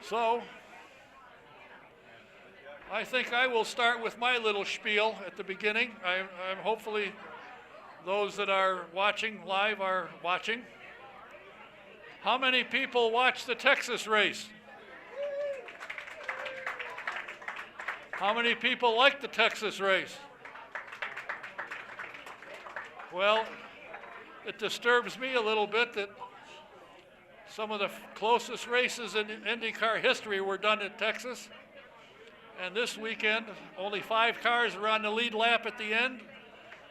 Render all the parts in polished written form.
So, I think I will start with my little spiel at the beginning. I'm hopefully those that are watching live are watching. How many people watched the Texas race? How many people like the Texas race? Well, it disturbs me a little bit that some of the closest races in IndyCar history were done in Texas. And this weekend, only 5 cars were on the lead lap at the end,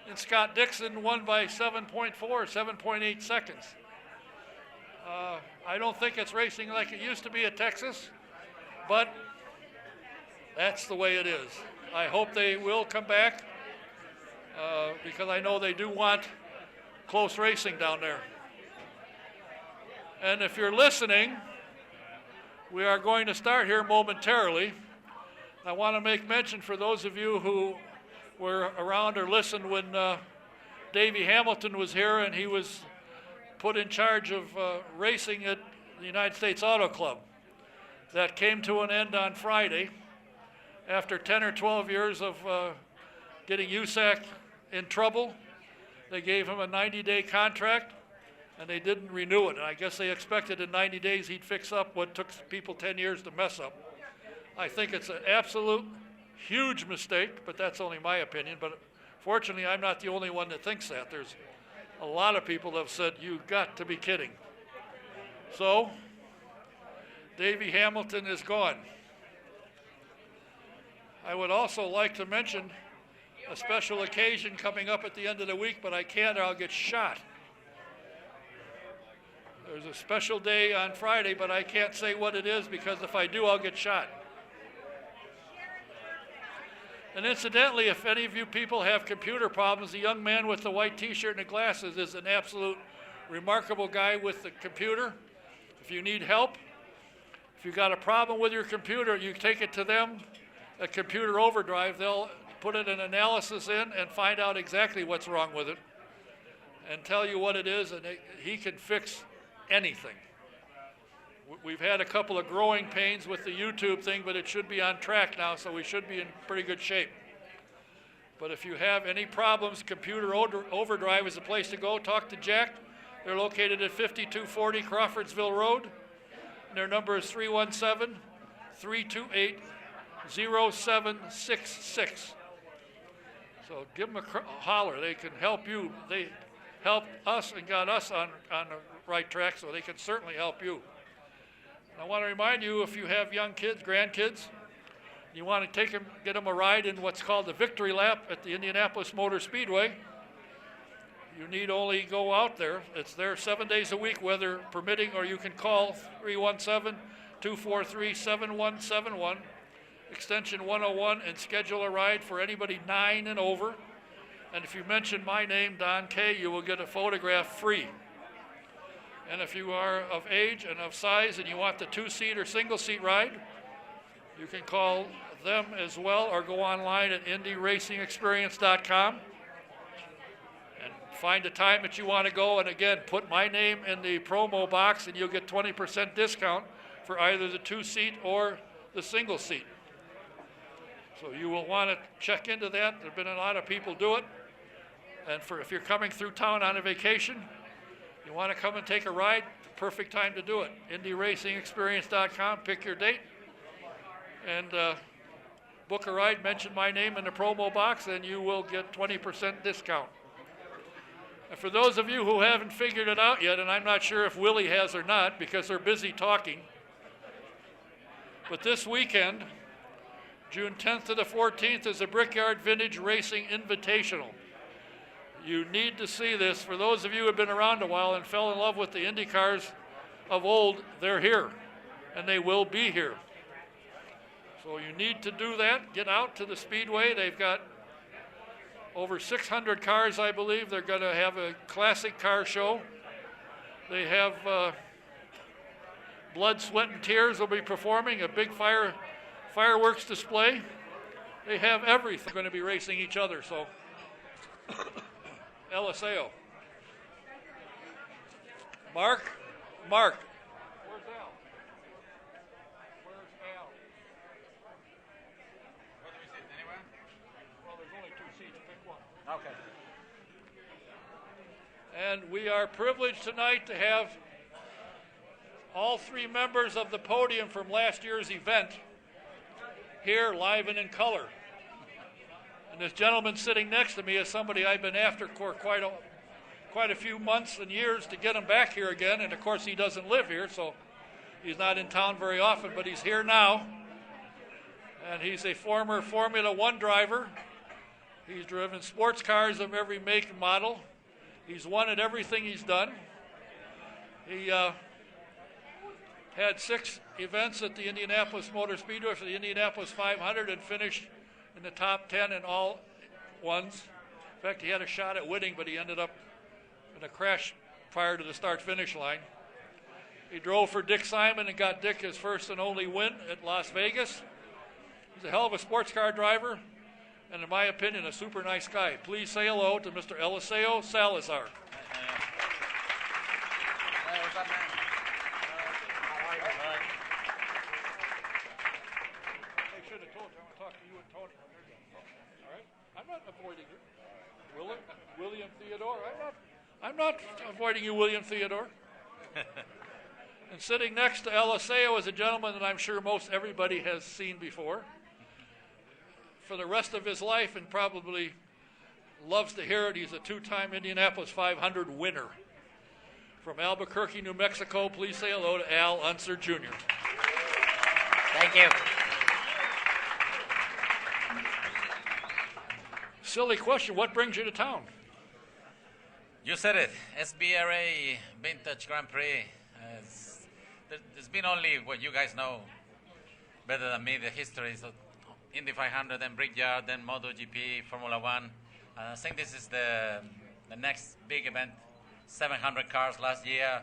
and Scott Dixon won by 7.4, 7.8 seconds. I don't think it's racing like it used to be at Texas, but that's the way it is. I hope they will come back because I know they do want close racing down there. And if you're listening, we are going to start here momentarily. I want to make mention for those of you who were around or listened when Davey Hamilton was here and he was put in charge of racing at the United States Auto Club. That came to an end on Friday after 10 or 12 years of getting USAC in trouble. They gave him a 90-day contract and they didn't renew it. And I guess they expected in 90 days he'd fix up what took people 10 years to mess up. I think it's an absolute huge mistake, but that's only my opinion. But fortunately, I'm not the only one that thinks that. There's a lot of people that have said, you've got to be kidding. So, Davey Hamilton is gone. I would also like to mention a special occasion coming up at the end of the week, but I can't or I'll get shot. There's a special day on Friday, but I can't say what it is because if I do, I'll get shot. And incidentally, if any of you people have computer problems, the young man with the white t-shirt and the glasses is an absolute remarkable guy with the computer. If you need help, if you've got a problem with your computer, you take it to them at Computer Overdrive. They'll put an analysis in and find out exactly what's wrong with it and tell you what it is, and he can fix anything. We've had a couple of growing pains with the YouTube thing, but it should be on track now, so we should be in pretty good shape. But if you have any problems, Computer Overdrive is the place to go. Talk to Jack. They're located at 5240 Crawfordsville Road. And their number is 317-328-0766. So give them a holler. They can help you. They helped us and got us on the right track, so they can certainly help you. I want to remind you, if you have young kids, grandkids, you want to get them a ride in what's called the Victory Lap at the Indianapolis Motor Speedway, you need only go out there. It's there 7 days a week, weather permitting, or you can call 317-243-7171, extension 101, and schedule a ride for anybody 9 and over. And if you mention my name, Don Kay, you will get a photograph free. And if you are of age and of size and you want the 2-seat or single-seat ride, you can call them as well or go online at indyracingexperience.com and find a time that you want to go. And again, put my name in the promo box and you'll get 20% discount for either the 2-seat or the single-seat. So you will want to check into that. There have been a lot of people do it. And if you're coming through town on a vacation, you want to come and take a ride, perfect time to do it. IndyRacingExperience.com, pick your date, and book a ride, mention my name in the promo box, and you will get 20% discount. And for those of you who haven't figured it out yet, and I'm not sure if Willie has or not because they're busy talking, but this weekend, June 10th to the 14th, is the Brickyard Vintage Racing Invitational. You need to see this. For those of you who have been around a while and fell in love with the Indy cars of old, they're here, and they will be here. So you need to do that. Get out to the Speedway. They've got over 600 cars, I believe. They're going to have a classic car show. They have Blood, Sweat, and Tears will be performing, a big fireworks display. They have everything. They're going to be racing each other, so LSAO. Mark? Where's Al? our privilege tonight to have all three members of the podium from last year's event here live and in color. And this gentleman sitting next to me is somebody I've been after for quite a few months and years to get him back here again. And of course he doesn't live here, so he's not in town very often, but he's here now. And he's a former Formula One driver. He's driven sports cars of every make and model. He's won at everything he's done. He had 6 events at the Indianapolis Motor Speedway for the Indianapolis 500 and finished in the top 10 in all ones. In fact, he had a shot at winning, but he ended up in a crash prior to the start-finish line. He drove for Dick Simon and got Dick his first and only win at Las Vegas. He's a hell of a sports car driver, and in my opinion, a super nice guy. Please say hello to Mr. Eliseo Salazar. Hey, what's up, man? How are you? I should have told you. I want to talk to you and Tony. All right? I'm not avoiding you. William Theodore. I'm not avoiding you, William Theodore. And sitting next to Eliseo is a gentleman that I'm sure most everybody has seen before. For the rest of his life, and probably loves to hear it, he's a 2-time Indianapolis 500 winner. From Albuquerque, New Mexico, please say hello to Al Unser Jr. Thank you. Silly question, what brings you to town? You said it. SBRA Vintage Grand Prix. There's been only what you guys know better than me, the history. So Indy 500, then Brickyard, then MotoGP, Formula One. I think this is the next big event. 700 cars last year,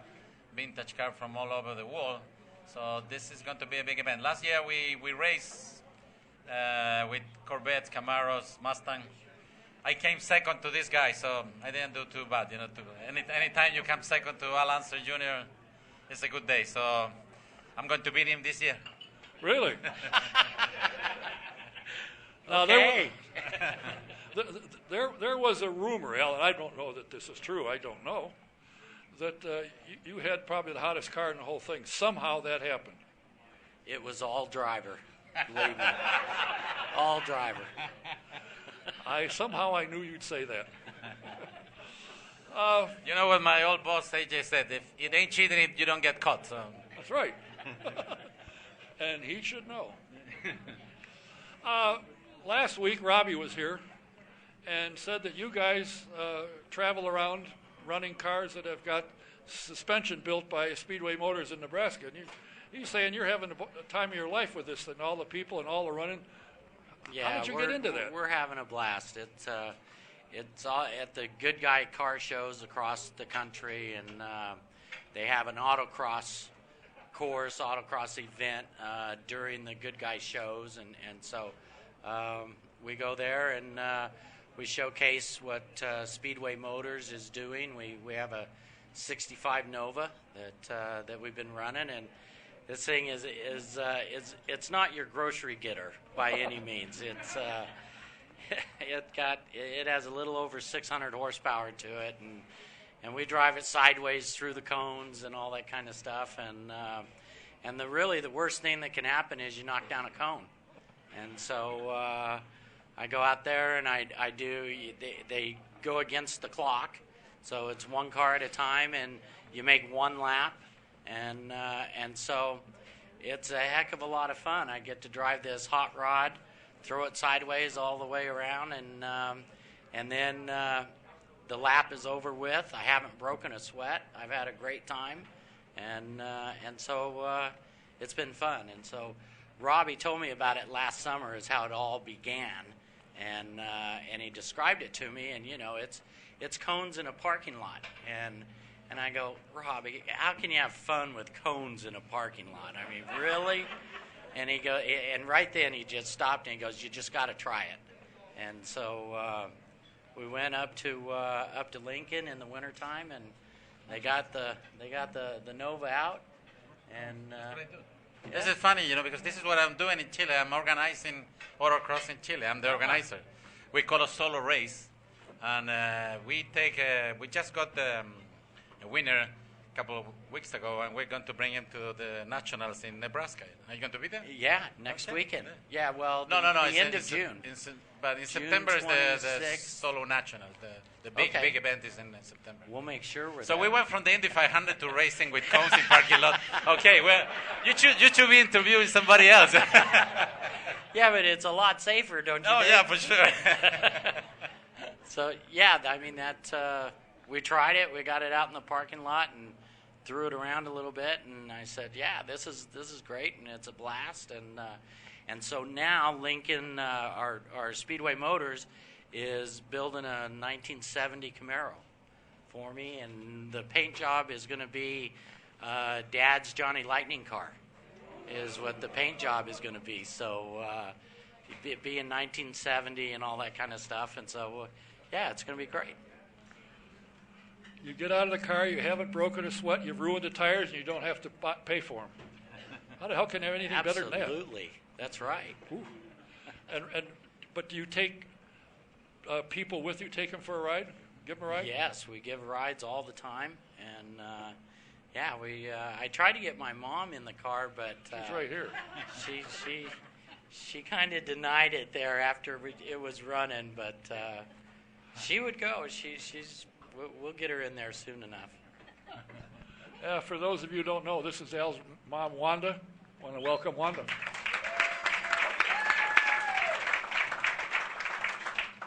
vintage car from all over the world. So this is going to be a big event. Last year we raced with Corvettes, Camaros, Mustang. I came second to this guy, so I didn't do too bad. You know, anytime you come second to Al Unser Jr., it's a good day. So I'm going to beat him this year. Really? Now, okay. There was a rumor, Alan, I don't know that this is true, I don't know, that you had probably the hottest car in the whole thing. Somehow that happened. It was all driver, believe me. All driver. Somehow I knew you'd say that. You know what my old boss AJ said, if it ain't cheating, you don't get caught. So. That's right. And he should know. Last week, Robbie was here and said that you guys travel around running cars that have got suspension built by Speedway Motors in Nebraska. And he's saying you're having the time of your life with this and all the people and all the running. Yeah, how did you get into that? We're having a blast. It's all at the Good Guy car shows across the country, and they have an autocross course, autocross event during the Good Guy shows, and so we go there and we showcase what Speedway Motors is doing. We have a 65 Nova that we've been running, and this thing is it's not your grocery getter by any means. It's it has a little over 600 horsepower to it, and we drive it sideways through the cones and all that kind of stuff. And the worst thing that can happen is you knock down a cone. And so I go out there and I do. They go against the clock, so it's one car at a time, and you make one lap, and so it's a heck of a lot of fun. I get to drive this hot rod, throw it sideways all the way around, and then the lap is over with. I haven't broken a sweat. I've had a great time, and so it's been fun. And so Robbie told me about it last summer, is how it all began, and he described it to me. And you know, it's cones in a parking lot, and I go, Robbie, how can you have fun with cones in a parking lot? I mean, really? And he go, and right then he just stopped and he goes, you just got to try it. And so we went up to Lincoln in the wintertime, and they got the Nova out, and. Yeah. This is funny, you know, because this is what I'm doing in Chile. I'm organizing autocross in Chile. I'm the organizer. We call a solo race, and we just got a winner a couple of weeks ago, and we're going to bring him to the nationals in Nebraska. Are you going to be there? Yeah, next weekend. Yeah, well, No, the it's end in- of June. But in June September is the 26th. solo national. The big Okay. big event is in September. We'll make sure we're So there. we went from the Indy 500 to racing with cones in parking lot. Okay, well, you should be interviewing somebody else. Yeah, but it's a lot safer, don't you Oh think? yeah, for sure. So, yeah, I mean, we tried it. We got it out in the parking lot and threw it around a little bit. And I said, yeah, this is great, and it's a blast. And so now Lincoln, our Speedway Motors, is building a 1970 Camaro for me. And the paint job is going to be Dad's Johnny Lightning car is what the paint job is going to be. So it being 1970 and all that kind of stuff. And so, yeah, it's going to be great. You get out of the car, you haven't broken a sweat, you've ruined the tires, and you don't have to pay for them. How the hell can you have anything better than that? Absolutely. That's right. Ooh. But do you take people with you, take them for a ride? Give them a ride? Yes, we give rides all the time. And, yeah, I tried to get my mom in the car, but She's right here. she kind of denied it there after it was running, but she would go. We'll get her in there soon enough. For those of you who don't know, this is Al's mom, Wanda. I want to welcome Wanda.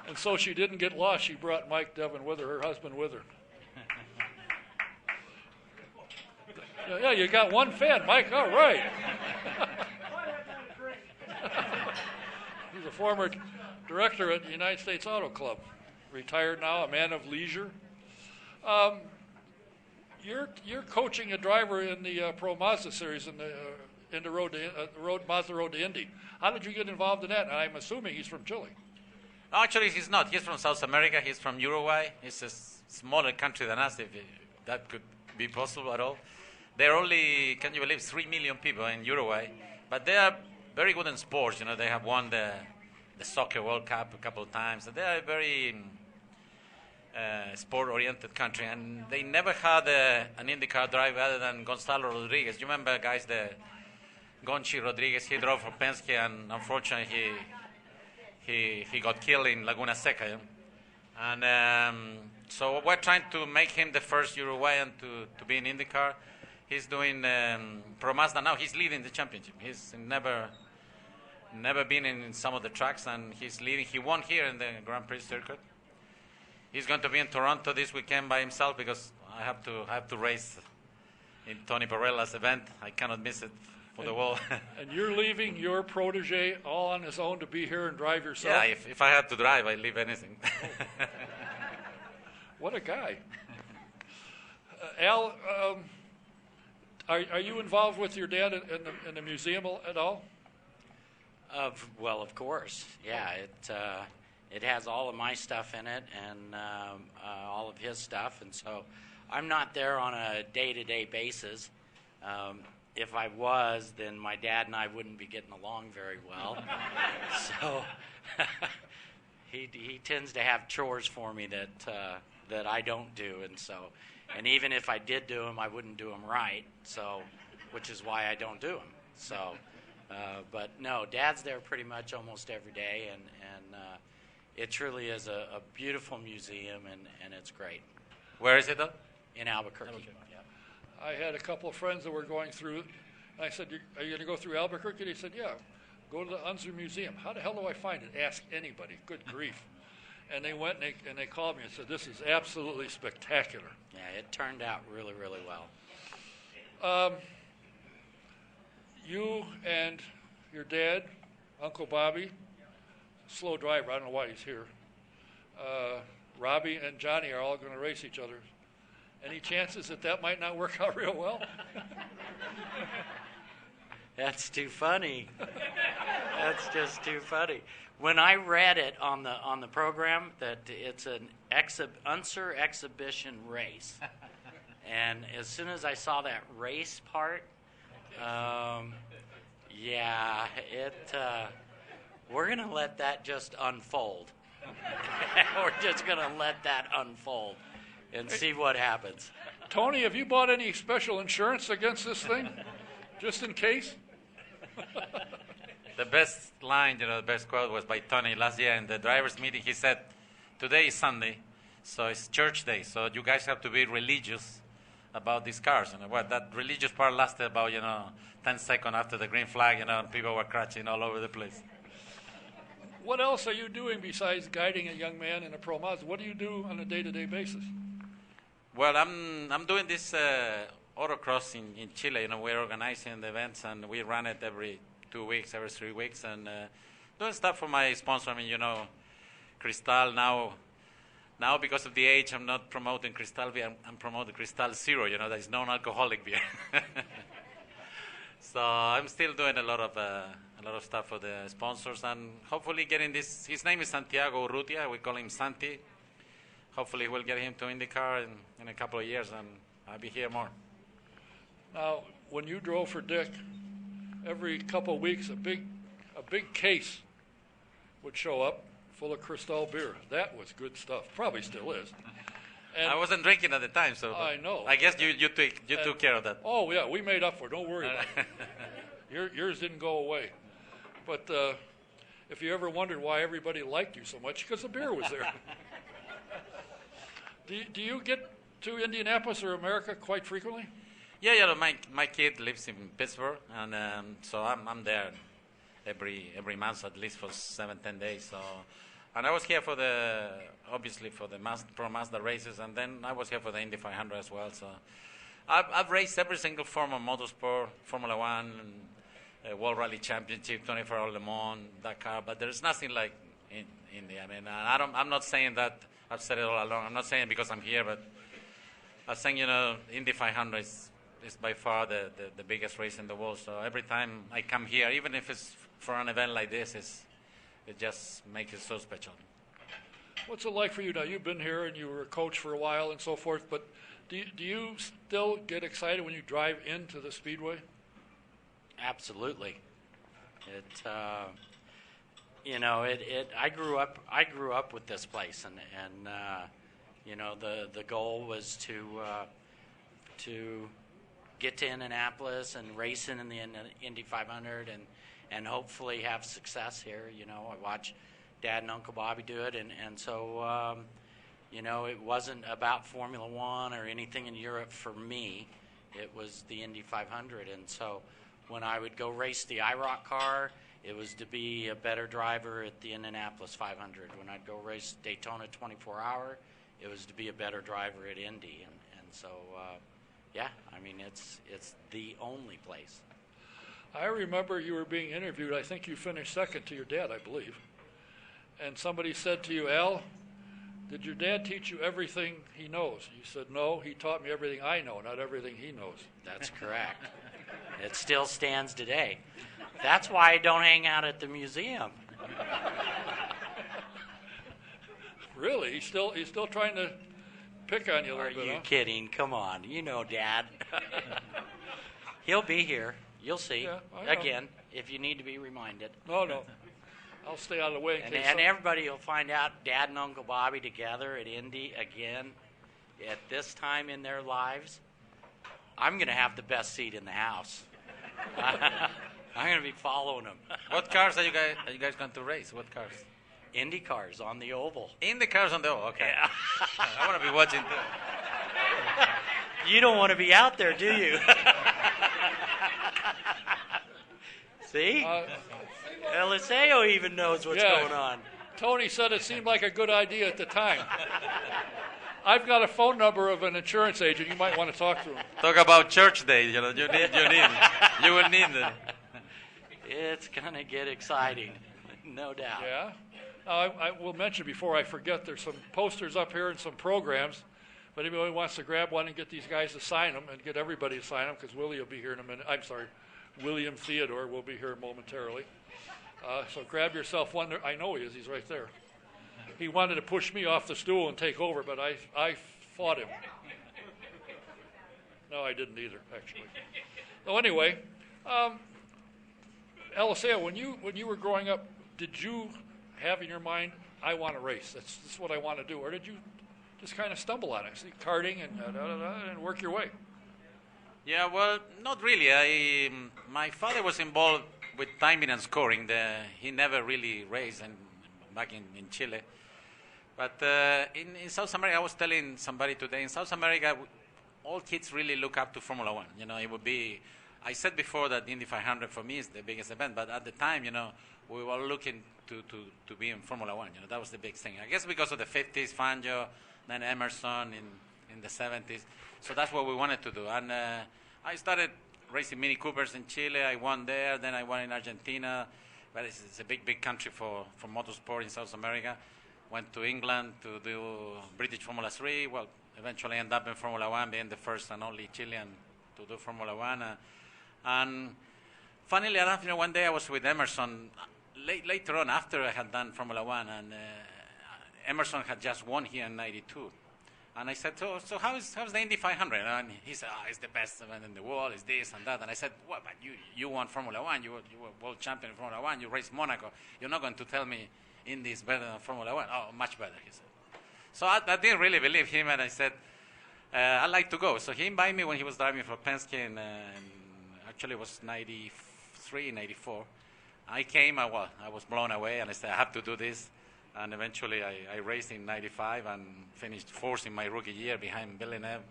And so she didn't get lost. She brought Mike Devin with her husband with her. Yeah, you got one fan, Mike. All right. He's a former director at the United States Auto Club. Retired now, a man of leisure. You're coaching a driver in the Pro Mazda series in the Mazda Road to Indy. How did you get involved in that? I'm assuming he's from Chile. Actually, he's not. He's from South America. He's from Uruguay. It's a smaller country than us, if that could be possible at all. There are only, can you believe, 3 million people in Uruguay, but they are very good in sports. You know, they have won the Soccer World Cup a couple of times. They are a very sport-oriented country, and they never had an IndyCar driver other than Gonzalo Rodriguez. You remember, guys, the Gonchi Rodriguez? He drove for Penske, and unfortunately, he got killed in Laguna Seca. Yeah? And so we're trying to make him the first Uruguayan to be in IndyCar. He's doing Pro Mazda now. He's leading the championship. He's never been in some of the tracks, and he's leading. He won here in the Grand Prix circuit. He's going to be in Toronto this weekend by himself because I have to race in Tony Perella's event. I cannot miss it for the wall. And you're leaving your protege all on his own to be here and drive yourself? Yeah, if I had to drive, I'd leave anything. What a guy. Al, are you involved with your dad in the museum at all? Well, of course. Yeah, it has all of my stuff in it and all of his stuff, and so I'm not there on a day-to-day basis. If I was, then my dad and I wouldn't be getting along very well. So he tends to have chores for me that I don't do, and even if I did do them, I wouldn't do them right. So, which is why I don't do them. So, but no, Dad's there pretty much almost every day, and it truly is a beautiful museum, and it's great. Where is it, though? In Albuquerque. Yeah. I had a couple of friends that were going through. I said, "Are you going to go through Albuquerque?" They said, "Yeah, go to the Unser Museum." How the hell do I find it? Ask anybody. Good grief. And they went and they called me and said, "This is absolutely spectacular." Yeah, it turned out really, really well. You and your dad, Uncle Bobby, slow driver, I don't know why he's here. Robbie and Johnny are all going to race each other. Any chances that might not work out real well? That's too funny. That's just too funny. When I read it on the program that it's an Unser exhibition race, and as soon as I saw that race part, yeah, we're gonna let that just unfold. We're just gonna let that unfold and see what happens. Tony, have you bought any special insurance against this thing, just in case? The best line, the best quote was by Tony last year in the drivers' meeting. He said, "Today is Sunday, so it's church day. So you guys have to be religious about these cars." And that religious part lasted about 10 seconds after the green flag. And people were crashing all over the place. What else are you doing besides guiding a young man in a Pro Mazda? What do you do on a day-to-day basis? Well, I'm doing this autocross in Chile. We're organizing the events, and we run it every 2 weeks, every 3 weeks, and doing stuff for my sponsor. I mean, Cristal now because of the age, I'm not promoting Cristal beer. I'm promoting Cristal Zero. That is non-alcoholic beer. So I'm still doing a lot of stuff for the sponsors, and hopefully getting this. His name is Santiago Urrutia. We call him Santi. Hopefully we'll get him to IndyCar in a couple of years, and I'll be here more. Now, when you drove for Dick, every couple of weeks a big case would show up full of Cristal beer. That was good stuff. Probably still is. And I wasn't drinking at the time, so I know. I guess you took care of that. Oh yeah, we made up for it. Don't worry about it. Yours didn't go away. But if you ever wondered why everybody liked you so much, because the beer was there. Do you get to Indianapolis or America quite frequently? Yeah. My kid lives in Pittsburgh, and so I'm there every month at least for 7-10 days. So, and I was here for the Pro Mazda races, and then I was here for the Indy 500 as well. So, I've raced every single form of motorsport, Formula One, World Rally Championship, 24-hour Le Mans, Dakar, but there's nothing like Indy. I mean, I'm not saying that. I've said it all along. I'm not saying it because I'm here, but I'm saying, Indy 500 is by far the biggest race in the world. So every time I come here, even if it's for an event like this, it just makes it so special. What's it like for you now? You've been here and you were a coach for a while and so forth, but do you still get excited when you drive into the Speedway? Absolutely. I grew up with this place, and the goal was to get to Indianapolis and race in the Indy 500 and hopefully have success here. I watch Dad and Uncle Bobby do it, and so it wasn't about Formula One or anything in Europe for me. It was the Indy 500, and so when I would go race the IROC car, it was to be a better driver at the Indianapolis 500. When I'd go race Daytona 24-hour, it was to be a better driver at Indy. And so, it's the only place. I remember you were being interviewed. I think you finished second to your dad, I believe. And somebody said to you, "Al, did your dad teach you everything he knows?" You said, "No, he taught me everything I know, not everything he knows." That's correct. It still stands today. That's why I don't hang out at the museum. Really? He's still trying to pick on you a little bit, Are you huh? kidding? Come on. Dad. He'll be here. You'll see. Yeah, I know. Again, if you need to be reminded. No. I'll stay out of the way in case. And everybody will find out Dad and Uncle Bobby together at Indy again at this time in their lives. I'm going to have the best seat in the house. I'm going to be following them. What cars are you guys going to race? What cars? Indy cars on the oval. Indy cars on the oval. Okay. Yeah. I want to be watching too. You don't want to be out there, do you? See? Eliseo even knows what's going on. Tony said it seemed like a good idea at the time. I've got a phone number of an insurance agent. You might want to talk to him. Talk about church day. You will need it. It's going to get exciting, no doubt. Yeah. I will mention before I forget, there's some posters up here and some programs. But anybody wants to grab one and get these guys to sign them and get everybody to sign them, because Willie will be here in a minute. I'm sorry, William Theodore will be here momentarily. So grab yourself one. I know he is. He's right there. He wanted to push me off the stool and take over, but I fought him. No, I didn't either, actually. So anyway, Eliseo, when you were growing up, did you have in your mind, I want to race? This is what I want to do, or did you just kind of stumble on it. See, karting and work your way. Yeah, well, not really. My father was involved with timing and scoring. He never really raced back in Chile. But in South America, I was telling somebody today, in South America, all kids really look up to Formula One. You know, it would be, I said before that Indy 500 for me is the biggest event, but at the time, you know, we were looking to be in Formula One. You know, that was the big thing. I guess because of the 50s, Fangio, then Emerson in the 70s. So that's what we wanted to do. And I started racing Mini Coopers in Chile. I won there. Then I won in Argentina. But it's a big country for motorsport in South America. Went to England to do British Formula 3. Well, eventually ended up in Formula 1, being the first and only Chilean to do Formula 1. And funnily enough, you know, one day I was with Emerson, later on after I had done Formula 1, and Emerson had just won here in '92. And I said, so how's the Indy 500? And he said, it's the best event in the world, it's this and that. And I said, well, but you won Formula 1, you were world champion in Formula 1, you raced Monaco. You're not going to tell me Indy is better than Formula 1. Oh, much better, he said. So I didn't really believe him, and I said, I'd like to go. So he invited me when he was driving for Penske, and actually it was 93, 94. I came, I was blown away, and I said, I have to do this. And eventually I raced in 95 and finished fourth in my rookie year behind Villeneuve,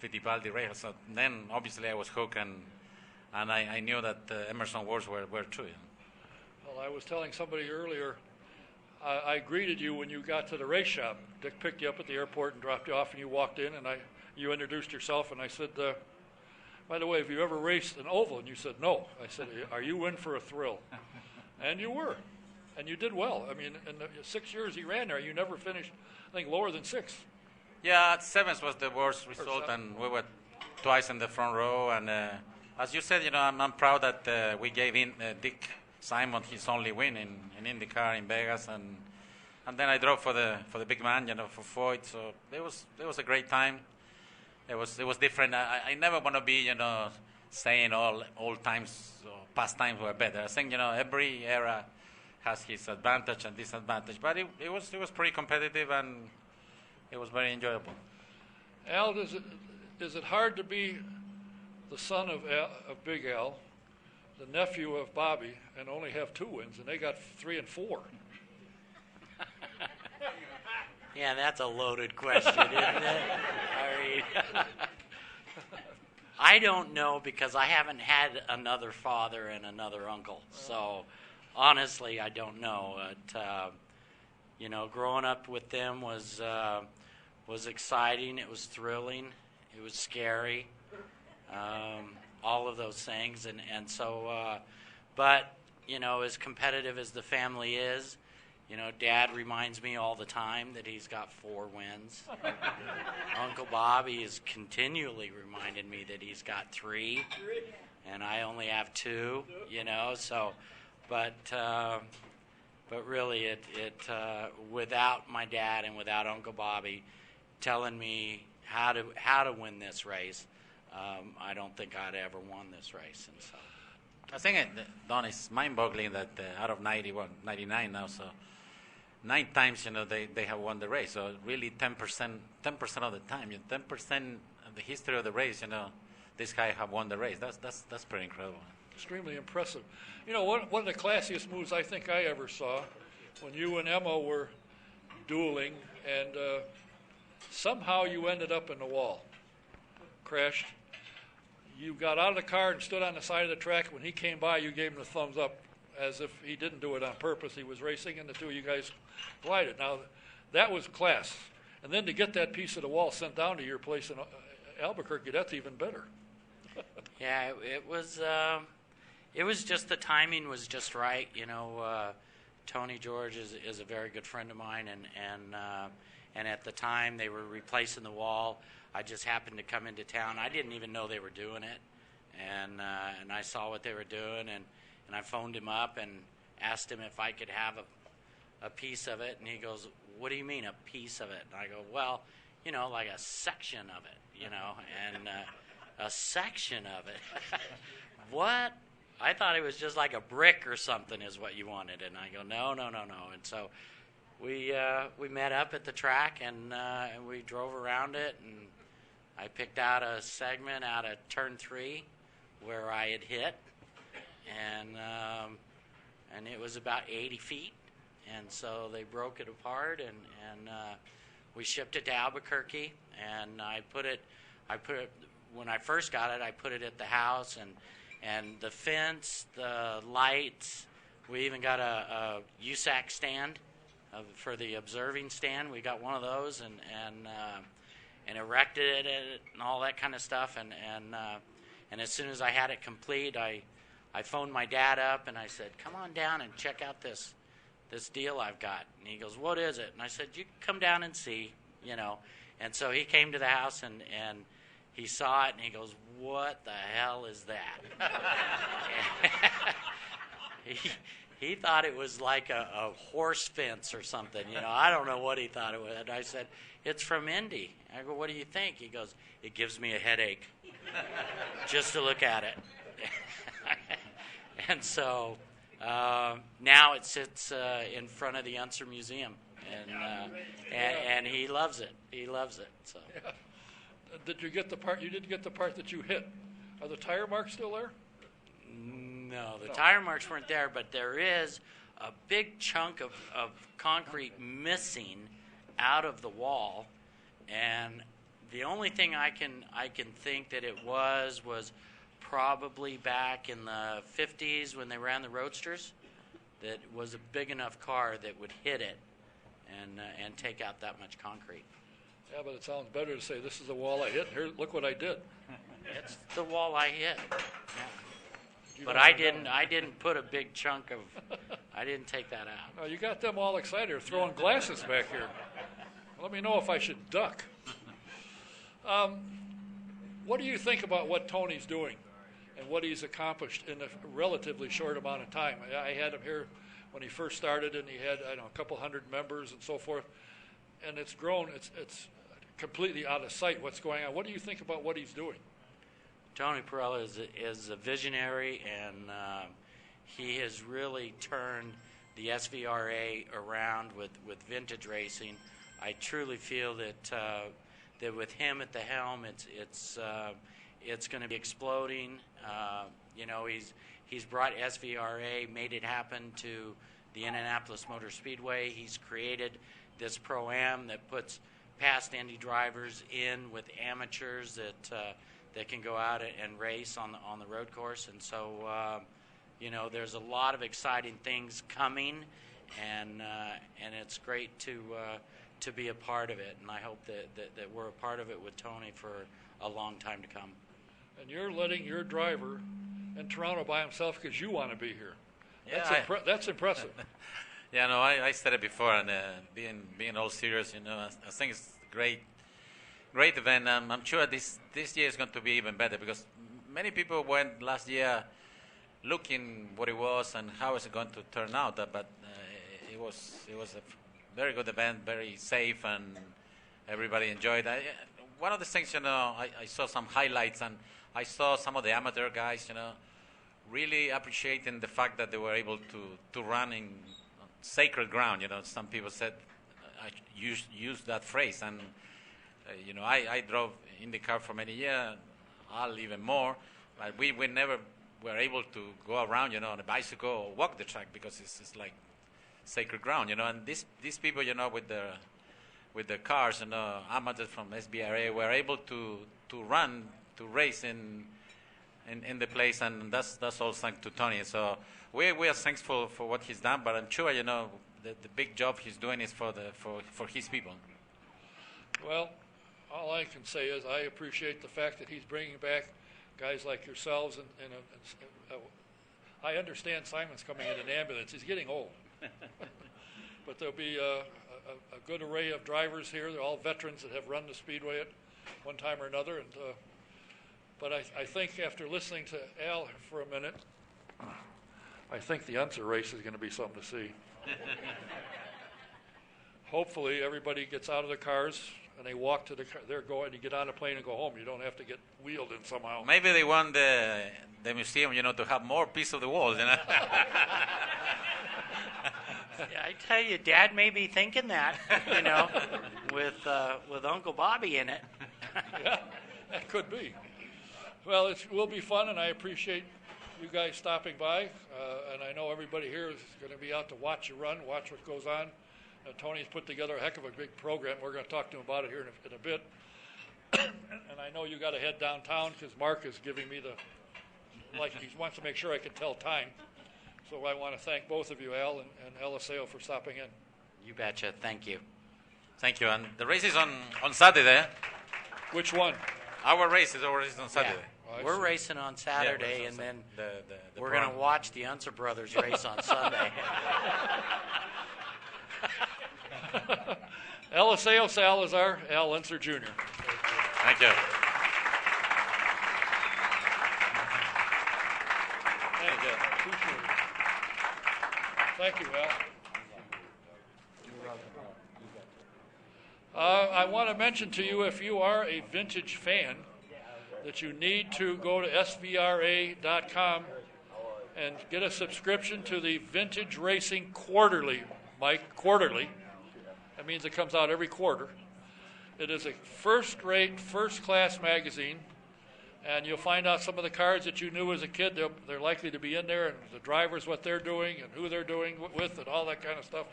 Fittipaldi, Rahal. So then obviously I was hooked, and I knew that Emerson's words were true. Well, I was telling somebody earlier, I greeted you when you got to the race shop. Dick picked you up at the airport and dropped you off, and you walked in, and you introduced yourself, and I said, by the way, have you ever raced an oval? And you said, no. I said, are you in for a thrill? And you were. And you did well. I mean, in the 6 years he ran there, you never finished, I think, lower than 6. Yeah, seventh was the worst result, and we were twice in the front row. And as you said, you know, I'm proud that we gave Dick Simon his only win in IndyCar in Vegas, and then I drove for the big man, you know, for Foyt. So it was a great time. It was different. I never want to be, you know, saying all times or past times were better. I think, you know, every era has his advantage and disadvantage, but it was pretty competitive, and it was very enjoyable. Al, is it hard to be the son of Big Al, the nephew of Bobby, and only have 2 wins, and they got 3 and 4? Yeah, that's a loaded question, isn't it? I mean, I don't know, because I haven't had another father and another uncle, so honestly, I don't know. You know, growing up with them was exciting. It was thrilling. It was scary. All of those things, and so. But you know, as competitive as the family is, you know, Dad reminds me all the time that he's got 4 wins. Uncle Bobby is continually reminding me that he's got 3, and I only have 2. You know, so. But really, without my dad and without Uncle Bobby telling me how to win this race, I don't think I'd ever won this race. And so, I think, Don, it's mind-boggling that out of 99 now, so 9 times, you know, they have won the race. So really 10% of the time, 10% of the history of the race, you know, this guy have won the race. That's pretty incredible. Extremely impressive. You know, one of the classiest moves I think I ever saw, when you and Emma were dueling, and somehow you ended up in the wall, crashed. You got out of the car and stood on the side of the track. When he came by, you gave him the thumbs up, as if he didn't do it on purpose. He was racing, and the 2 of you guys collided. Now, that was class. And then to get that piece of the wall sent down to your place in Albuquerque, that's even better. yeah, it was. It was just, the timing was just right. You know, Tony George is a very good friend of mine, and at the time they were replacing the wall. I just happened to come into town. I didn't even know they were doing it, and I saw what they were doing, and I phoned him up and asked him if I could have a piece of it, and he goes, "What do you mean a piece of it?" And I go, "Well, you know, like a section of it, you know," and a section of it. What? I thought it was just like a brick or something is what you wanted. And I go, no. And so we met up at the track and we drove around it, and I picked out a segment out of turn 3 where I had hit, and it was about 80 feet, and so they broke it apart, and we shipped it to Albuquerque, and I put it when I first got it, I put it at the house, and the fence, the lights, we even got a USAC stand for the observing stand. We got one of those and erected it and all that kind of stuff, and as soon as I had it complete, I phoned my dad up and I said, "Come on down and check out this deal I've got." And he goes, "What is it?" And I said, "You come down and see, you know." And so he came to the house and he saw it and he goes, "What the hell is that?" he thought it was like a horse fence or something, you know. I don't know what he thought it was. And I said, "It's from Indy." I go, "What do you think?" He goes, "It gives me a headache just to look at it." And so now it sits in front of the Unser Museum, and he loves it. He loves it. So. Yeah. Did you get the part? You didn't get the part that you hit. Are the tire marks still there? No, the tire marks weren't there, but there is a big chunk of concrete missing out of the wall, and the only thing I can think that it was probably back in the 50s when they ran the Roadsters. That was a big enough car that would hit it and take out that much concrete. Yeah, but it sounds better to say, "This is the wall I hit. Here, look what I did." It's the wall I hit. Yeah. You But don't I know. didn't put a big chunk of. I didn't take that out. Oh, you got them all excited. They're throwing glasses back here. Let me know if I should duck. What do you think about what Tony's doing and what he's accomplished in a relatively short amount of time? I had him here when he first started, and he had a couple hundred members and so forth, and it's grown. It's completely out of sight what's going on. What do you think about what he's doing? Tony Perella is a visionary, and he has really turned the SVRA around with vintage racing. I truly feel that with him at the helm, it's going to be exploding. You know, he's brought SVRA, made it happen to the Indianapolis Motor Speedway. He's created this Pro-Am that puts past Indy drivers in with amateurs that can go out and race on the road course. And so, you know, there's a lot of exciting things coming, and it's great to be a part of it. And I hope that we're a part of it with Tony for a long time to come. And you're letting your driver in Toronto by himself because you want to be here. Yeah, That's impressive. Yeah, no, I said it before, and being all serious, you know, I think it's great event. I'm sure this year is going to be even better because many people went last year looking what it was and how is it going to turn out. But it was a very good event, very safe, and everybody enjoyed it. One of the things, you know, I saw some highlights, and I saw some of the amateur guys, you know, really appreciating the fact that they were able to run in sacred ground. You know, some people said, I used that phrase, and you know, I drove IndyCar for many years, I'll even more, but we never were able to go around, you know, on a bicycle or walk the track because it's like sacred ground, you know. And these people, you know, with the cars, you know, amateurs from SBRA were able to run, to race in the place, and that's all thanks to Tony. So we are thankful for what he's done, but I'm sure, you know, the big job he's doing is for his people. Well, all I can say is I appreciate the fact that he's bringing back guys like yourselves. I understand Simon's coming in an ambulance. He's getting old. But there'll be a good array of drivers here. They're all veterans that have run the Speedway at one time or another. But I think after listening to Al for a minute, I think the Unser race is going to be something to see. Hopefully everybody gets out of the cars and they walk to they're going. You get on a plane and go home. You don't have to get wheeled in somehow. Maybe they want the museum, you know, to have more piece of the walls, you know. Yeah, I tell you, Dad may be thinking that, with Uncle Bobby in it. Yeah, that could be. Well, it will be fun, and I appreciate you guys stopping by. And I know everybody here is going to be out to watch you run, watch what goes on. Tony's put together a heck of a big program. We're going to talk to him about it here in a bit. And I know you got to head downtown because Mark is giving me he wants to make sure I can tell time. So I want to thank both of you, Al and Eliseo, for stopping in. You betcha. Thank you. Thank you. And the race is on Saturday. Which one? Our race is on Saturday. Yeah. We're racing on Saturday, and then the we're going to watch the Unser brothers race on Sunday. Eliseo Salazar, Al Unser Jr. Thank you. Thank you. Appreciate it. Thank you, Al. I want to mention to you, if you are a vintage fan, that you need to go to svra.com and get a subscription to the Vintage Racing Quarterly. Mike, quarterly. That means it comes out every quarter. It is a first-rate, first-class magazine, and you'll find out some of the cars that you knew as a kid. They're likely to be in there, and the drivers, what they're doing, and who they're doing with, and all that kind of stuff.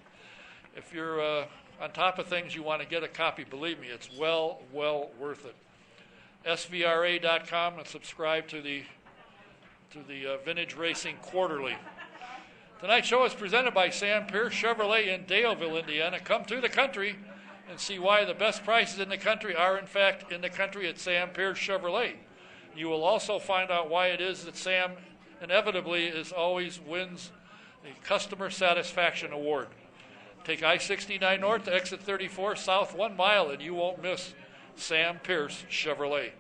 If you're on top of things, you want to get a copy. Believe me, it's well worth it. svra.com and subscribe to the Vintage Racing Quarterly. Tonight's show is presented by Sam Pierce Chevrolet in Daleville, Indiana. Come to the country and see why the best prices in the country are, in fact, in the country at Sam Pierce Chevrolet. You will also find out why it is that Sam inevitably always wins the Customer Satisfaction Award. Take I-69 North to exit 34 south 1 mile, and you won't miss Sam Pierce Chevrolet.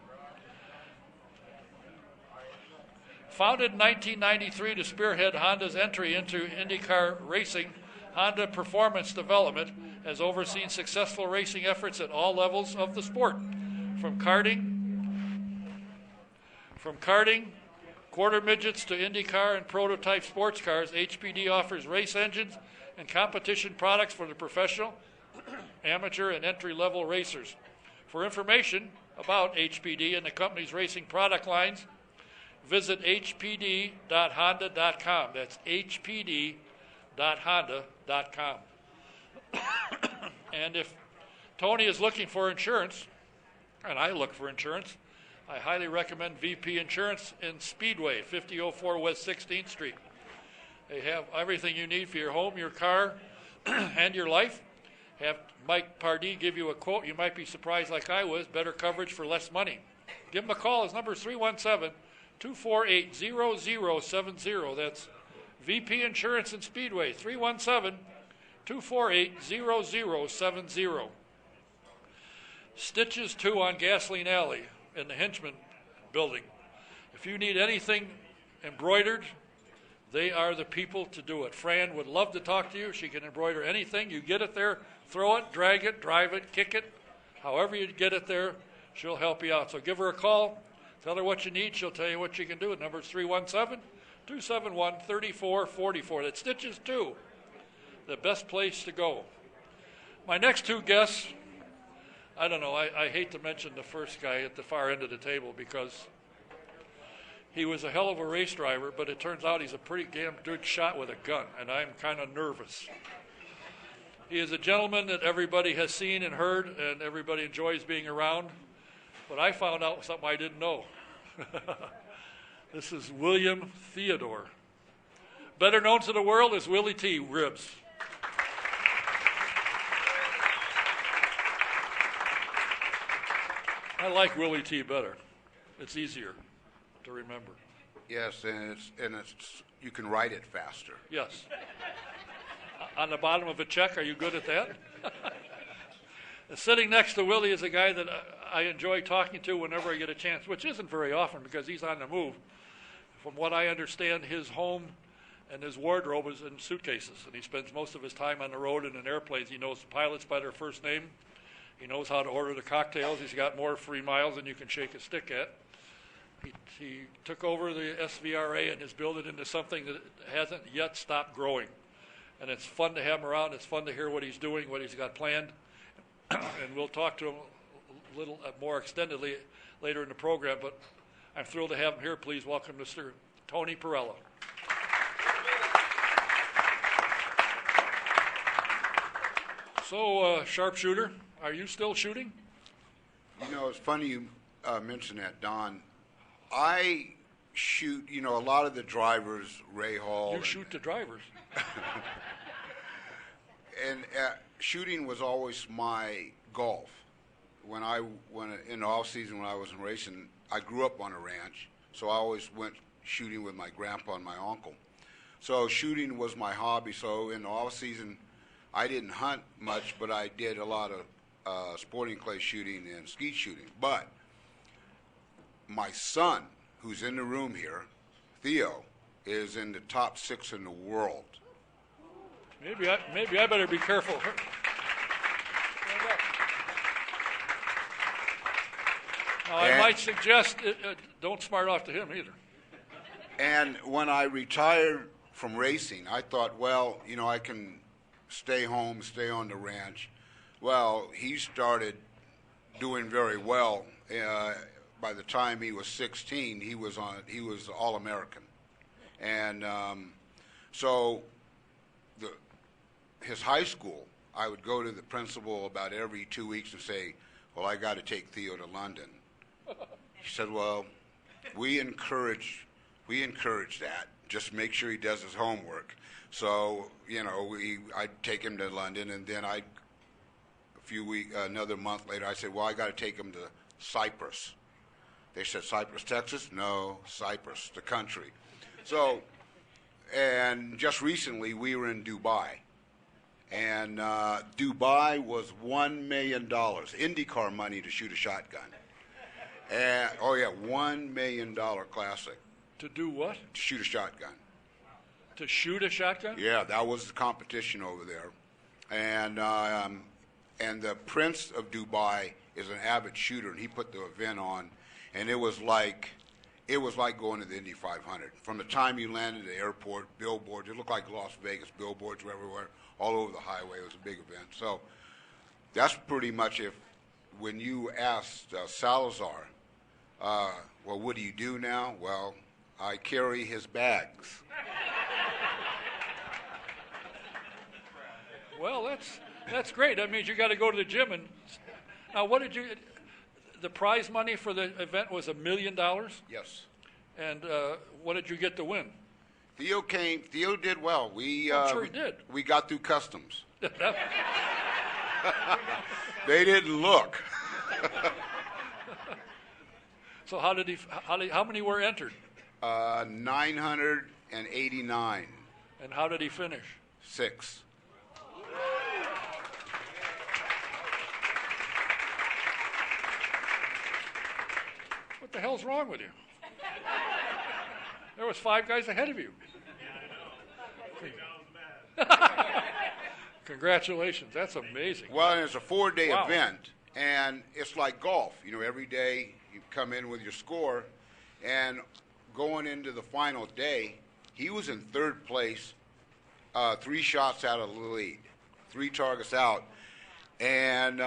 Founded in 1993 to spearhead Honda's entry into IndyCar racing, Honda Performance Development has overseen successful racing efforts at all levels of the sport. From karting, quarter midgets to IndyCar and prototype sports cars, HPD offers race engines and competition products for the professional, amateur, and entry-level racers. For information about HPD and the company's racing product lines, visit hpd.honda.com. That's hpd.honda.com. And if Tony is looking for insurance, and I look for insurance, I highly recommend VP Insurance in Speedway, 5004 West 16th Street. They have everything you need for your home, your car, and your life. Have Mike Pardee give you a quote. You might be surprised like I was. Better coverage for less money. Give him a call. His number is 317-248-0070. That's VP Insurance in Speedway, 317-248-0070. Stitches 2 on Gasoline Alley in the Hinchman building. If you need anything embroidered, they are the people to do it. Fran would love to talk to you. She can embroider anything. You get it there, throw it, drag it, drive it, kick it. However you get it there, she'll help you out. So give her a call. Tell her what you need. She'll tell you what you can do. The number is 317-271-3444. That's Stitches 2, the best place to go. My next two guests, I don't know. I hate to mention the first guy at the far end of the table because he was a hell of a race driver, but it turns out he's a pretty damn good shot with a gun, and I'm kind of nervous. He is a gentleman that everybody has seen and heard, and everybody enjoys being around. But I found out something I didn't know. This is William Theodore, better known to the world as Willie T. Ribs. I like Willie T. better. It's easier to remember. Yes, and it's you can write it faster. Yes. On the bottom of a check, are you good at that? Sitting next to Willie is a guy that I enjoy talking to whenever I get a chance, which isn't very often because he's on the move. From what I understand, his home and his wardrobe is in suitcases, and he spends most of his time on the road and in airplanes. He knows the pilots by their first name. He knows how to order the cocktails. He's got more free miles than you can shake a stick at. He took over the SVRA and has built it into something that hasn't yet stopped growing. and it's fun to have him around. It's fun to hear what he's doing, what he's got planned, and we'll talk to him a little more extendedly later in the program. But I'm thrilled to have him here. Please welcome Mr. Tony Perella. So, sharpshooter, are you still shooting? You know, it's funny you mention that, Don. I shoot, you know, a lot of the drivers, Ray Hall. You shoot the drivers. And shooting was always my golf. When in the off season when I was in racing, I grew up on a ranch, so I always went shooting with my grandpa and my uncle. So shooting was my hobby. So in the off season, I didn't hunt much, but I did a lot of sporting clay shooting and skeet shooting. But my son, who's in the room here, Theo, is in the top 6 in the world. Maybe I better be careful. Now, I might suggest don't smart off to him either. And when I retired from racing, I thought, well, you know, I can stay home, stay on the ranch. Well, he started doing very well. By the time he was 16, he was All-American, and so his high school, I would go to the principal about every 2 weeks and say, "Well, I got to take Theo to London." He said, "Well, we encourage that. Just make sure he does his homework." So, you know, I'd take him to London, and then another month later, I said, "Well, I got to take him to Cyprus." They said, "Cyprus, Texas?" "No, Cyprus, the country." So, and just recently we were in Dubai, and Dubai was $1 million IndyCar money to shoot a shotgun. And oh yeah, $1 million classic. To do what? To shoot a shotgun. To shoot a shotgun? Yeah, that was the competition over there, and the Prince of Dubai is an avid shooter, and he put the event on, and it was like going to the Indy 500. From the time you landed at the airport, billboards, it looked like Las Vegas. Billboards were everywhere, all over the highway. It was a big event. So that's pretty much when you asked Salazar, well, what do you do now? Well, I carry his bags. Well, that's great. That means you got to go to the gym. And now, the prize money for the event was $1 million? Yes. And what did you get to win? Theo did well. I'm sure he did. We got through customs. They didn't look. So how many were entered? 989. And how did he finish? 6. What the hell's wrong with you? There was 5 guys ahead of you. Congratulations. That's amazing. Well, and it's a 4-day event, and it's like golf. You know, every day you come in with your score, and going into the final day, he was in 3rd place, 3 shots out of the lead, 3 targets out. And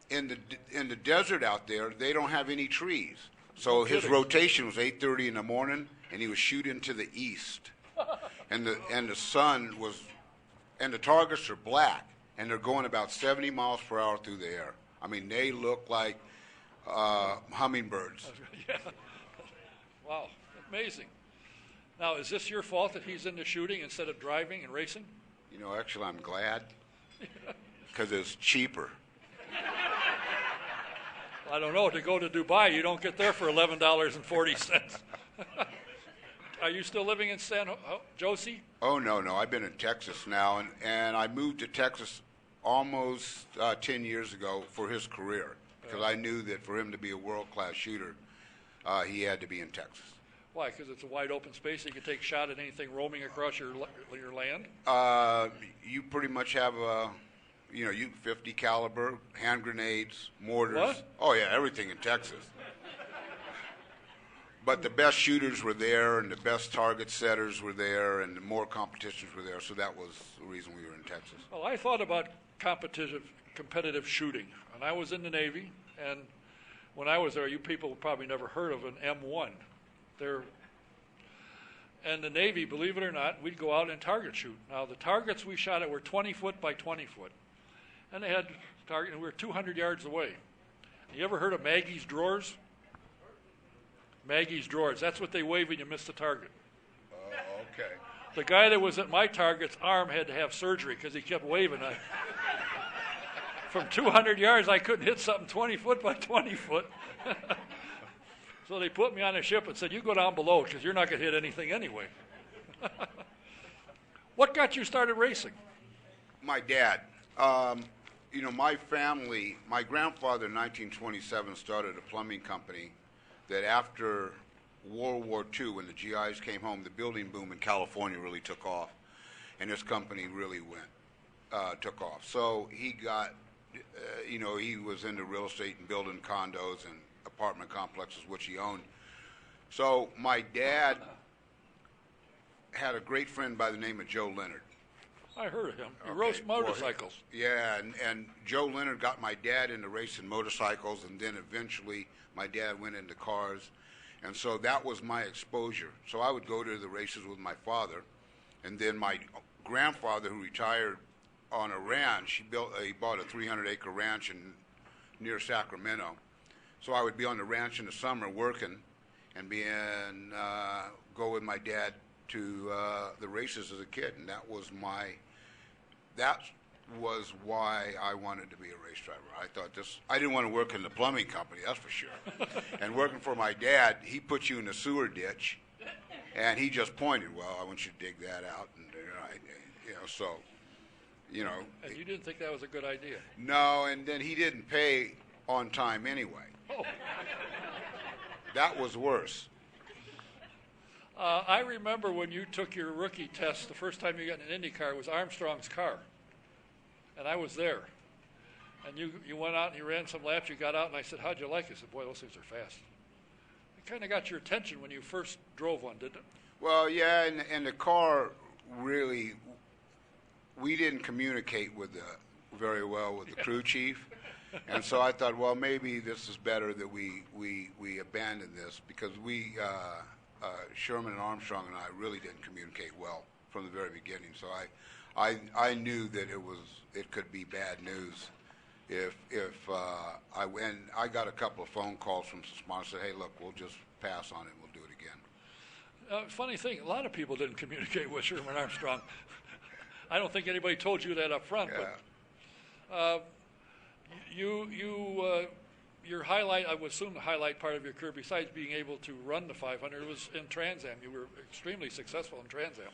in the desert out there, they don't have any trees. So his rotation was 8:30 in the morning, and he was shooting to the east. And the sun was, and the targets are black, and they're going about 70 miles per hour through the air. I mean, they look like hummingbirds. Yeah. Wow, amazing. Now, is this your fault that he's into shooting instead of driving and racing? You know, actually, I'm glad, because it's cheaper. I don't know. To go to Dubai, you don't get there for $11.40. Are you still living in San Jose? Oh, no. I've been in Texas now, and I moved to Texas almost 10 years ago for his career, because I knew that for him to be a world-class shooter, he had to be in Texas. Why? Because it's a wide open space. You can take a shot at anything roaming across your land? You pretty much have you 50 caliber, hand grenades, mortars. What? Oh, yeah, everything in Texas. But the best shooters were there, and the best target setters were there, and the more competitions were there. So that was the reason we were in Texas. Well, I thought about competitive shooting, and I was in the Navy, and when I was there, you people probably never heard of an M1. And the Navy, believe it or not, we'd go out and target shoot. Now, the targets we shot at were 20 foot by 20 foot, and they had target, and we were 200 yards away. You ever heard of Maggie's drawers? Maggie's drawers. That's what they wave when you miss the target. Oh, okay. The guy that was at my target's arm had to have surgery because he kept waving. From 200 yards, I couldn't hit something 20 foot by 20 foot. So they put me on a ship and said, you go down below because you're not going to hit anything anyway. What got you started racing? My dad. My family, my grandfather in 1927 started a plumbing company that after World War II, when the GIs came home, the building boom in California really took off, and this company really took off. So he got, he was into real estate and building condos and apartment complexes, which he owned. So my dad had a great friend by the name of Joe Leonard. I heard of him. He raced motorcycles. Well, yeah, and Joe Leonard got my dad into racing motorcycles, and then eventually my dad went into cars. And so that was my exposure. So I would go to the races with my father, and then my grandfather, who retired on a ranch, he bought a 300-acre ranch near Sacramento. So I would be on the ranch in the summer working, and go with my dad to the races as a kid, and that was why I wanted to be a race driver. I thought I didn't want to work in the plumbing company, that's for sure. And working for my dad, he put you in the sewer ditch, and he just pointed, well, I want you to dig that out, and And you didn't think that was a good idea? No, and then he didn't pay on time anyway. Oh. That was worse. I remember when you took your rookie test, the first time you got in an Indy car, it was Armstrong's car. And I was there. And you went out and you ran some laps, you got out, and I said, how'd you like it? I said, boy, those things are fast. It kind of got your attention when you first drove one, didn't it? Well, yeah, and the car really, we didn't communicate very well with the crew chief. And so I thought, well, maybe this is better that we abandon this, because Sherman and Armstrong and I really didn't communicate well from the very beginning. So I knew that it could be bad news if I got a couple of phone calls from some sponsors that said, hey, look, we'll just pass on it, we'll do it again. Funny thing, a lot of people didn't communicate with Sherman Armstrong. I don't think anybody told you that up front. Yeah. But your highlight, I would assume the highlight part of your career, besides being able to run the 500, was in Trans Am. You were extremely successful in Trans Am.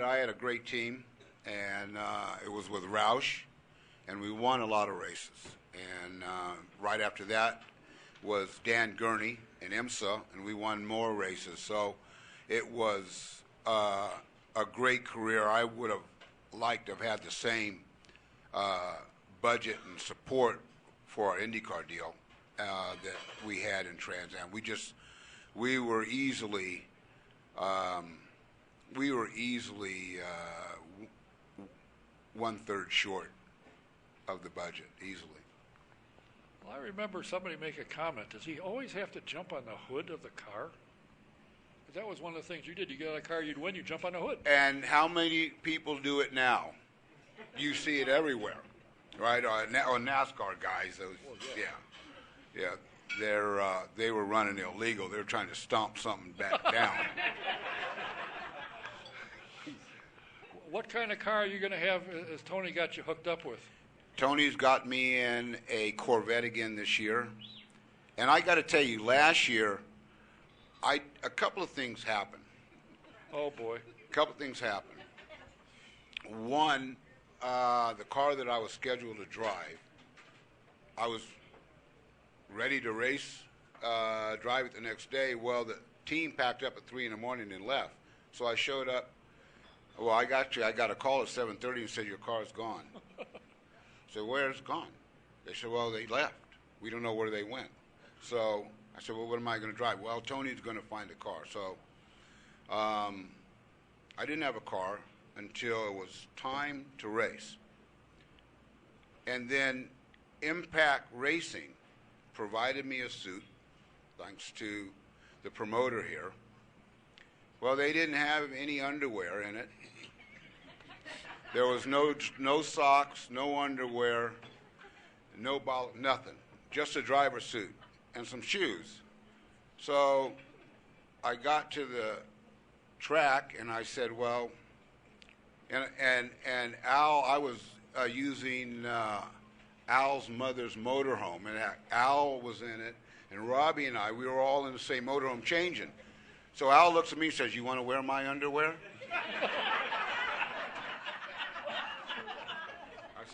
I had a great team, and it was with Roush, and we won a lot of races. And right after that was Dan Gurney and IMSA, and we won more races. So it was a great career. I would have liked to have had the same budget and support for our IndyCar deal that we had in Trans Am. We were easily 1/3 short of the budget, easily. Well, I remember somebody make a comment. Does he always have to jump on the hood of the car? 'Cause that was one of the things you did. You get out of the car, you'd win, you jump on the hood. And how many people do it now? You see it everywhere, right? Or NASCAR guys, those, yeah. They were running illegal. They were trying to stomp something back down. What kind of car are you going to have as Tony got you hooked up with? Tony's got me in a Corvette again this year. And I got to tell you, last year, a couple of things happened. Oh, boy. A couple of things happened. One, the car that I was scheduled to drive, I was ready to race, drive it the next day. Well, the team packed up at 3 in the morning and left. So I showed up. Well, I got a call at 7:30 and said, your car's gone. So where's it gone? They said, well, they left. We don't know where they went. So I said, well, what am I going to drive? Well, Tony's going to find a car. So I didn't have a car until it was time to race. And then Impact Racing provided me a suit, thanks to the promoter here. Well, they didn't have any underwear in it. There was no socks, no underwear, no nothing. Just a driver's suit and some shoes. So I got to the track and I said, well, and Al, I was using Al's mother's motorhome, and Al was in it, and Robbie and I, we were all in the same motorhome changing. So Al looks at me and says, you want to wear my underwear? I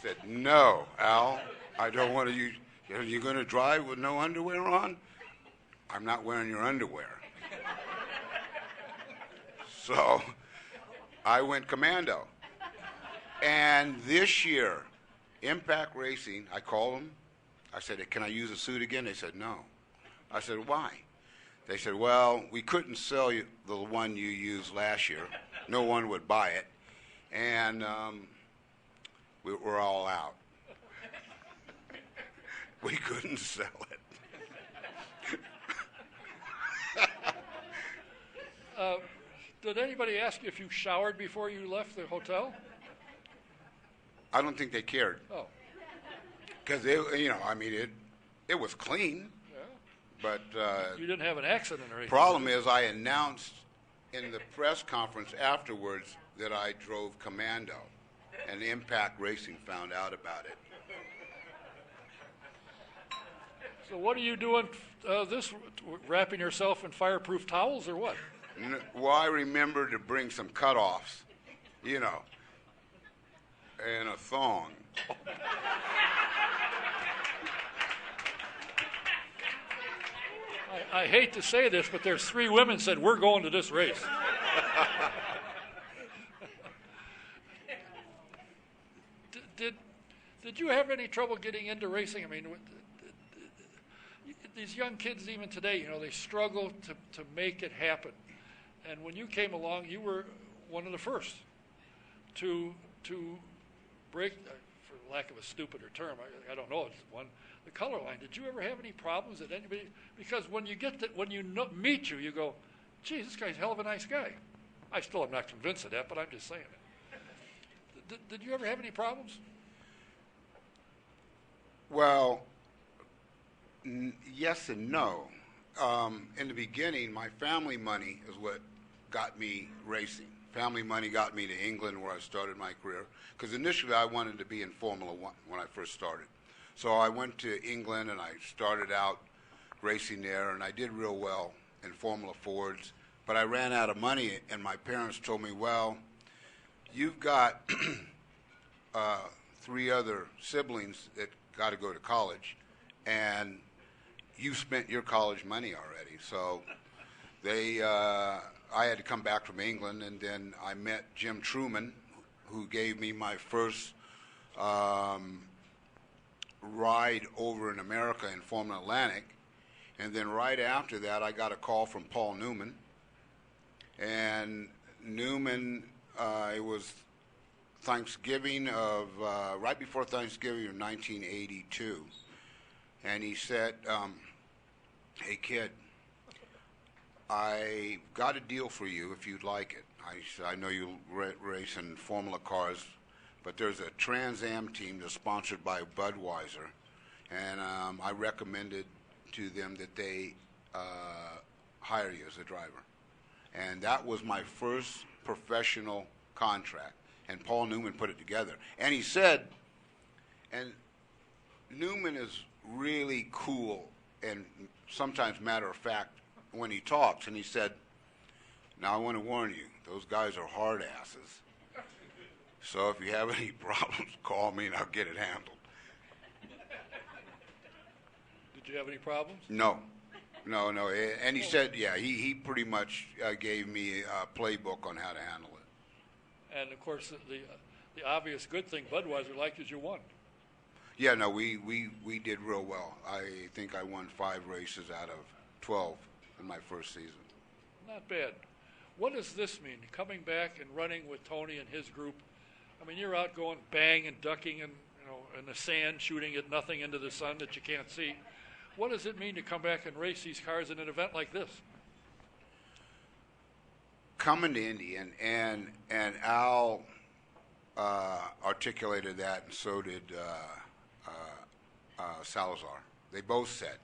said, no, Al, I don't want to use. Are you going to drive with no underwear on? I'm not wearing your underwear. So I went commando. And this year, Impact Racing, I called them. I said, can I use a suit again? They said, no. I said, why? They said, well, we couldn't sell you the one you used last year. No one would buy it. And we're all out. We couldn't sell it. Did anybody ask you if you showered before you left the hotel? I don't think they cared. Oh. Because, it was clean. Yeah. But you didn't have an accident or anything. Problem is, I announced in the press conference afterwards that I drove commando, and Impact Racing found out about it. So what are you doing wrapping yourself in fireproof towels or what? Well, I remember to bring some cutoffs, and a thong. I hate to say this, but there's 3 women said, we're going to this race. Did you have any trouble getting into racing? I mean, these young kids even today, they struggle to make it happen. And when you came along, you were one of the first to break, for lack of a stupider term, I don't know, it's one, the color line. Did you ever have any problems that anybody, because when you meet you, you go, geez, this guy's a hell of a nice guy. I still am not convinced of that, but I'm just saying it. Did you ever have any problems? Well, yes and no. In the beginning, my family money is what got me racing. Family money got me to England, where I started my career, because initially I wanted to be in Formula One when I first started. So I went to England and I started out racing there, and I did real well in Formula Fords, but I ran out of money, and my parents told me, well, you've got 3 other siblings that got to go to college, and you spent your college money already. So I had to come back from England, and then I met Jim Truman, who gave me my first ride over in America in Formula Atlantic. And then right after that, I got a call from Paul Newman. And Newman, it was Thanksgiving right before Thanksgiving of 1982. And he said, hey, kid, I got a deal for you if you'd like it. I know you race in Formula cars, but there's a Trans Am team that's sponsored by Budweiser, and I recommended to them that they hire you as a driver. And that was my first professional contract, and Paul Newman put it together. And he said, and Newman is really cool and sometimes matter of fact when he talks, and he said, now I want to warn you, those guys are hard asses. So if you have any problems, call me and I'll get it handled. Did you have any problems? No. And he said, yeah, he pretty much gave me a playbook on how to handle it. And of course, the obvious good thing Budweiser liked is you won. Yeah, no, we did real well. I think I won 5 races out of 12 in my first season. Not bad. What does this mean, coming back and running with Tony and his group? I mean, you're out going bang and ducking and, in the sand, shooting at nothing into the sun that you can't see. What does it mean to come back and race these cars in an event like this? Coming to Indy, and Al articulated that, and so did Salazar. They both said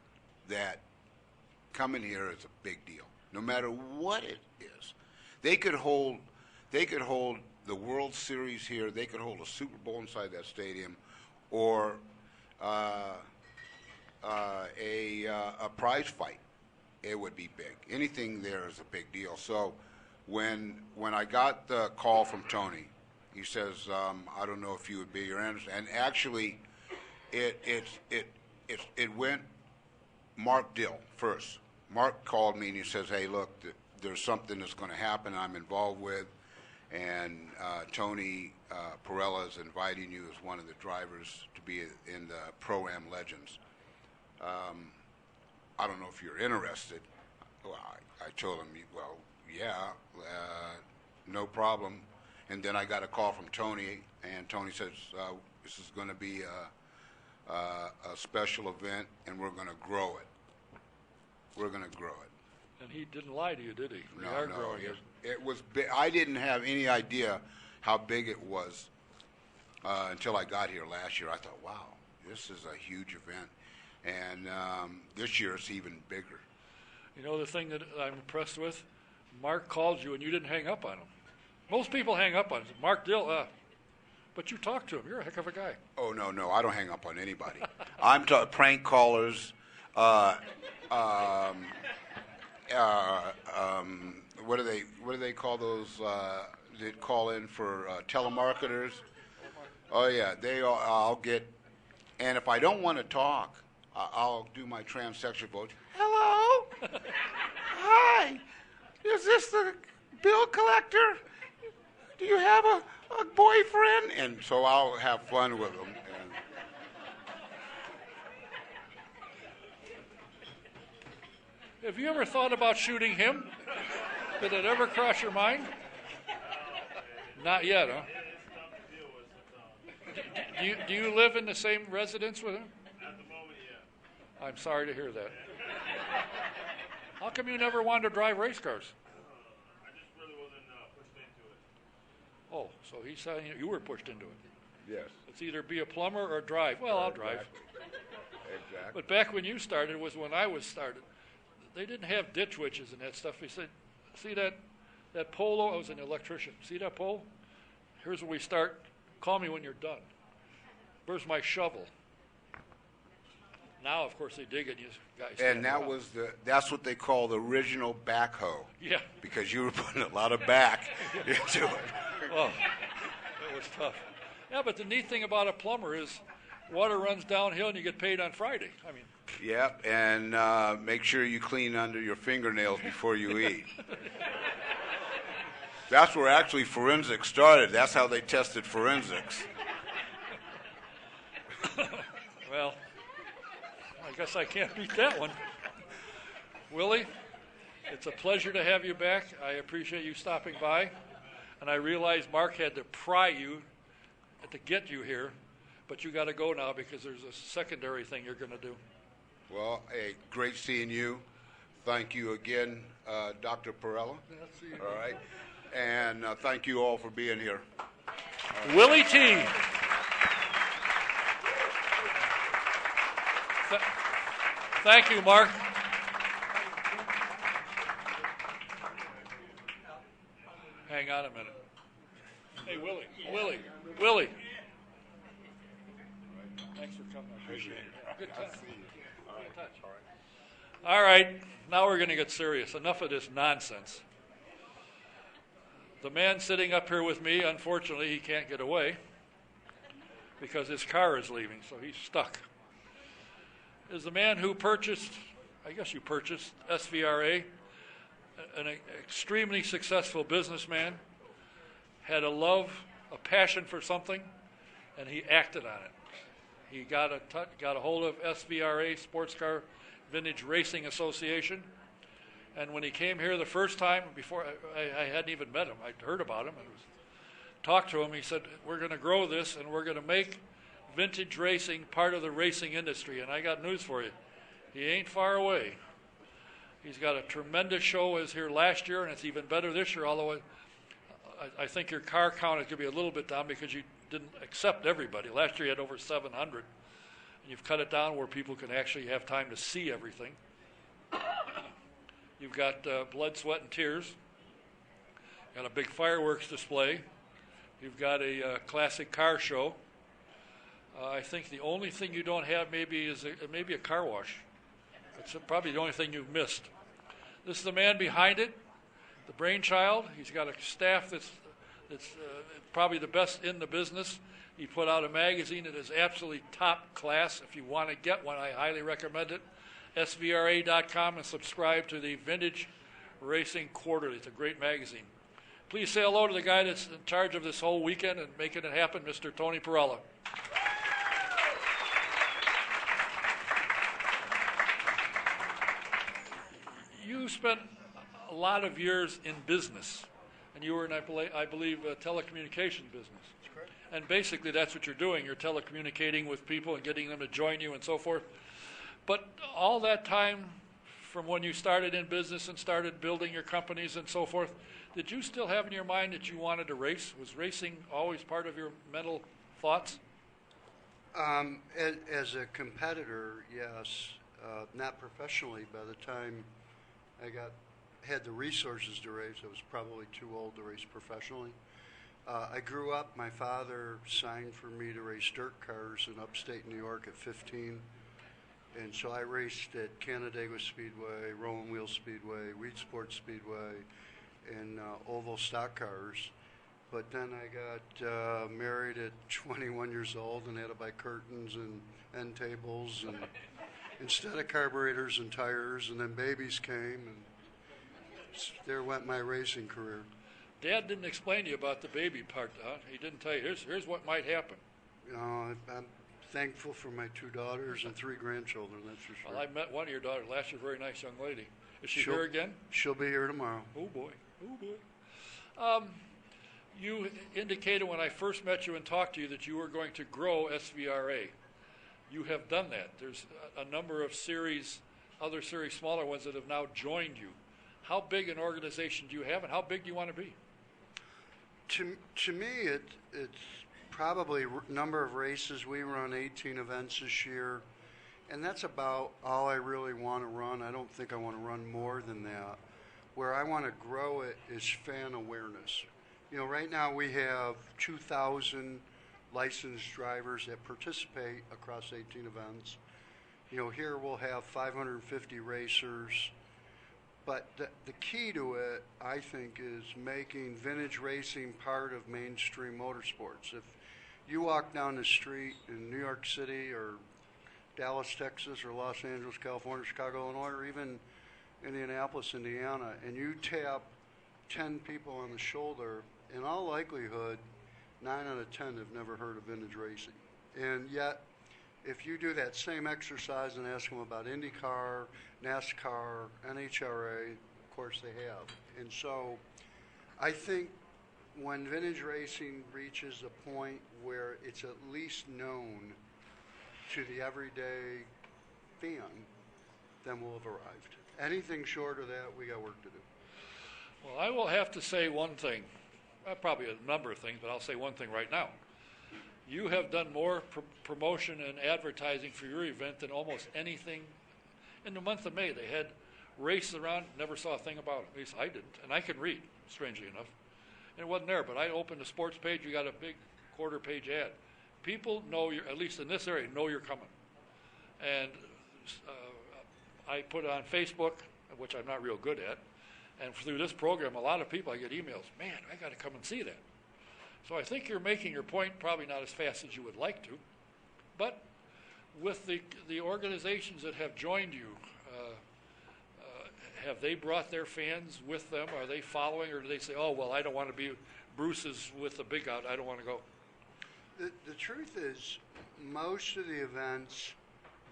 that coming here is a big deal, no matter what it is. They could hold the World Series here. They could hold a Super Bowl inside that stadium, or a prize fight. It would be big. Anything there is a big deal. So when I got the call from Tony, he says, I don't know if you would be your answer. And actually, it went Mark Dill first. Mark called me and he says, hey, look, there's something that's going to happen I'm involved with, and Tony Perella is inviting you as one of the drivers to be in the Pro-Am Legends. I don't know if you're interested. Well, I told him, well, yeah, no problem. And then I got a call from Tony, and Tony says, this is going to be a special event, and we're going to grow it. We're going to grow it. And he didn't lie to you, did he? We No, are no, growing it. it was big. I didn't have any idea how big it was until I got here last year. I thought, wow, this is a huge event. And this year it's even bigger. You know the thing that I'm impressed with? Mark called you and you didn't hang up on him. Most people hang up on him. Mark Dill, but you talked to him. You're a heck of a guy. Oh, no, I don't hang up on anybody. I'm prank callers. What do they call those that call in for telemarketers? Oh yeah, I'll get, and if I don't want to talk, I'll do my transsexual vote. Hello, hi, is this the bill collector? Do you have a boyfriend? And so I'll have fun with them. Have you ever thought about shooting him? Did it ever cross your mind? Not yet, huh? Do you live in the same residence with him? At the moment, yeah. I'm sorry to hear that. How come you never wanted to drive race cars? I just really wasn't pushed into it. Oh, so he's saying you were pushed into it. Yes. It's either be a plumber or drive. Well, I'll drive. Exactly. But back when you started was when I was started. They didn't have ditch witches and that stuff. He said, see that pole? I was an electrician. See that pole? Here's where we start. Call me when you're done. Where's my shovel? Now, of course, they dig it. You guys. And that's what they call the original backhoe. Yeah. Because you were putting a lot of back into it. Oh, that was tough. Yeah, but the neat thing about a plumber is water runs downhill and you get paid on Friday. I mean. Yep, and make sure you clean under your fingernails before you eat. That's where actually forensics started. That's how they tested forensics. Well, I guess I can't beat that one. Willie, it's a pleasure to have you back. I appreciate you stopping by. And I realize Mark had to pry you to get you here, but you got to go now because there's a secondary thing you're going to do. Well, hey, great seeing you. Thank you again, Dr. Perella. All right. And thank you all for being here. Willie T. Thank you, Mark. Hang on a minute. Hey, Willie. Thanks for coming. I appreciate it. Good touch. All right, now we're going to get serious. Enough of this nonsense. The man sitting up here with me, unfortunately, he can't get away because his car is leaving, so he's stuck. Is the man who purchased, I guess you purchased, SVRA, an extremely successful businessman, had a love, a passion for something, and he acted on it. He got a hold of SVRA Sports Car Vintage Racing Association. And when he came here the first time, before I hadn't even met him, I'd heard about him and talked to him. He said, we're going to grow this and we're going to make vintage racing part of the racing industry. And I got news for you. He ain't far away. He's got a tremendous show. Was here last year, and it's even better this year, although I think your car count is going to be a little bit down because you didn't accept everybody. Last year you had over 700. And you've cut it down where people can actually have time to see everything. You've got blood, sweat, and tears. Got a big fireworks display. You've got a classic car show. I think the only thing you don't have maybe is maybe a car wash. That's probably the only thing you've missed. This is the man behind it, the brainchild. He's got a staff that's probably the best in the business. He put out a magazine that is absolutely top class. If you want to get one, I highly recommend it. SVRA.com and subscribe to the Vintage Racing Quarterly. It's a great magazine. Please say hello to the guy that's in charge of this whole weekend and making it happen, Mr. Tony Perella. You spent a lot of years in business, and you were in, I believe, a telecommunications business. That's correct. And basically that's what you're doing. You're telecommunicating with people and getting them to join you and so forth. But all that time from when you started in business and started building your companies and so forth, did you still have in your mind that you wanted to race? Was racing always part of your mental thoughts? As a competitor, yes. Not professionally. By the time I had the resources to race, I was probably too old to race professionally. I grew up, my father signed for me to race dirt cars in upstate New York at 15. And so I raced at Canandaigua Speedway, Rowan Wheel Speedway, Weed Sport Speedway, and oval stock cars. But then I got married at 21 years old and had to buy curtains and end tables and instead of carburetors and tires, and then babies came, and there went my racing career. Dad didn't explain to you about the baby part, huh? He didn't tell you, here's what might happen. I'm thankful for my 2 daughters and 3 grandchildren, that's for sure. Well, I met one of your daughters last year, very nice young lady. Is she here again? She'll be here tomorrow. Oh, boy. Oh, boy. You indicated when I first met you and talked to you that you were going to grow SVRA. You have done that. There's a number of other series, smaller ones that have now joined you. How big an organization do you have, and how big do you want to be? To me, it's probably number of races. We run 18 events this year, and that's about all I really want to run. I don't think I want to run more than that. Where I want to grow it is fan awareness. You know, right now we have 2,000 licensed drivers that participate across 18 events. You know, here we'll have 550 racers. But the key to it, I think, is making vintage racing part of mainstream motorsports. If you walk down the street in New York City or Dallas, Texas, or Los Angeles, California, Chicago, Illinois, or even Indianapolis, Indiana, and you tap 10 people on the shoulder, in all likelihood, 9 out of 10 have never heard of vintage racing. And yet, if you do that same exercise and ask them about IndyCar, NASCAR, NHRA, of course they have. And so I think when vintage racing reaches a point where it's at least known to the everyday fan, then we'll have arrived. Anything short of that, we got work to do. Well, I will have to say one thing. Probably a number of things, but I'll say one thing right now. You have done more promotion and advertising for your event than almost anything. In the month of May, they had races around, never saw a thing about it. At least I didn't, and I can read, strangely enough. And it wasn't there, but I opened the sports page, you got a big quarter-page ad. People know you're, at least in this area, know you're coming. And I put it on Facebook, which I'm not real good at, and through this program, a lot of people, I get emails, man, I got to come and see that. So I think you're making your point, probably not as fast as you would like to, but with the organizations that have joined you, have they brought their fans with them? Are they following, or do they say, oh, well, I don't want to be Bruce's with the big out, I don't want to go? The truth is, most of the events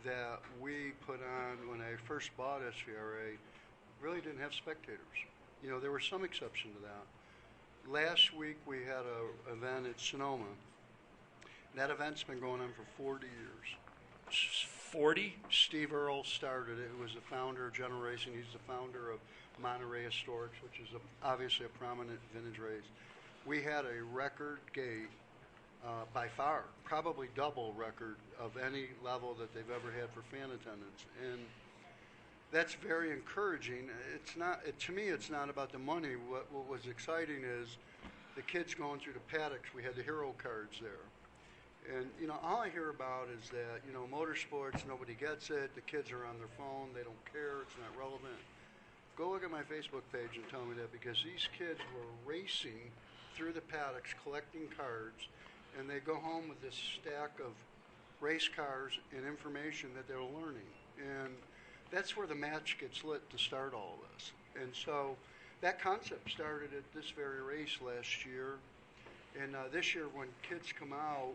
that we put on when I first bought SVRA really didn't have spectators. You know, there were some exception to that. Last week we had an event at Sonoma. That event's been going on for 40 years. 40? Steve Earle started it, who was the founder of General Racing. He's the founder of Monterey Historics, which is obviously a prominent vintage race. We had a record gate, by far, probably double record of any level that they've ever had for fan attendance. And that's very encouraging. It's not, to me, it's not about the money. What was exciting is the kids going through the paddocks. We had the hero cards there. And, you know, all I hear about is that, you know, motorsports, nobody gets it. The kids are on their phone. They don't care. It's not relevant. Go look at my Facebook page and tell me that, because these kids were racing through the paddocks, collecting cards, and they go home with this stack of race cars and information that they're learning. And that's where the match gets lit to start all of this. And so that concept started at this very race last year. And this year, when kids come out,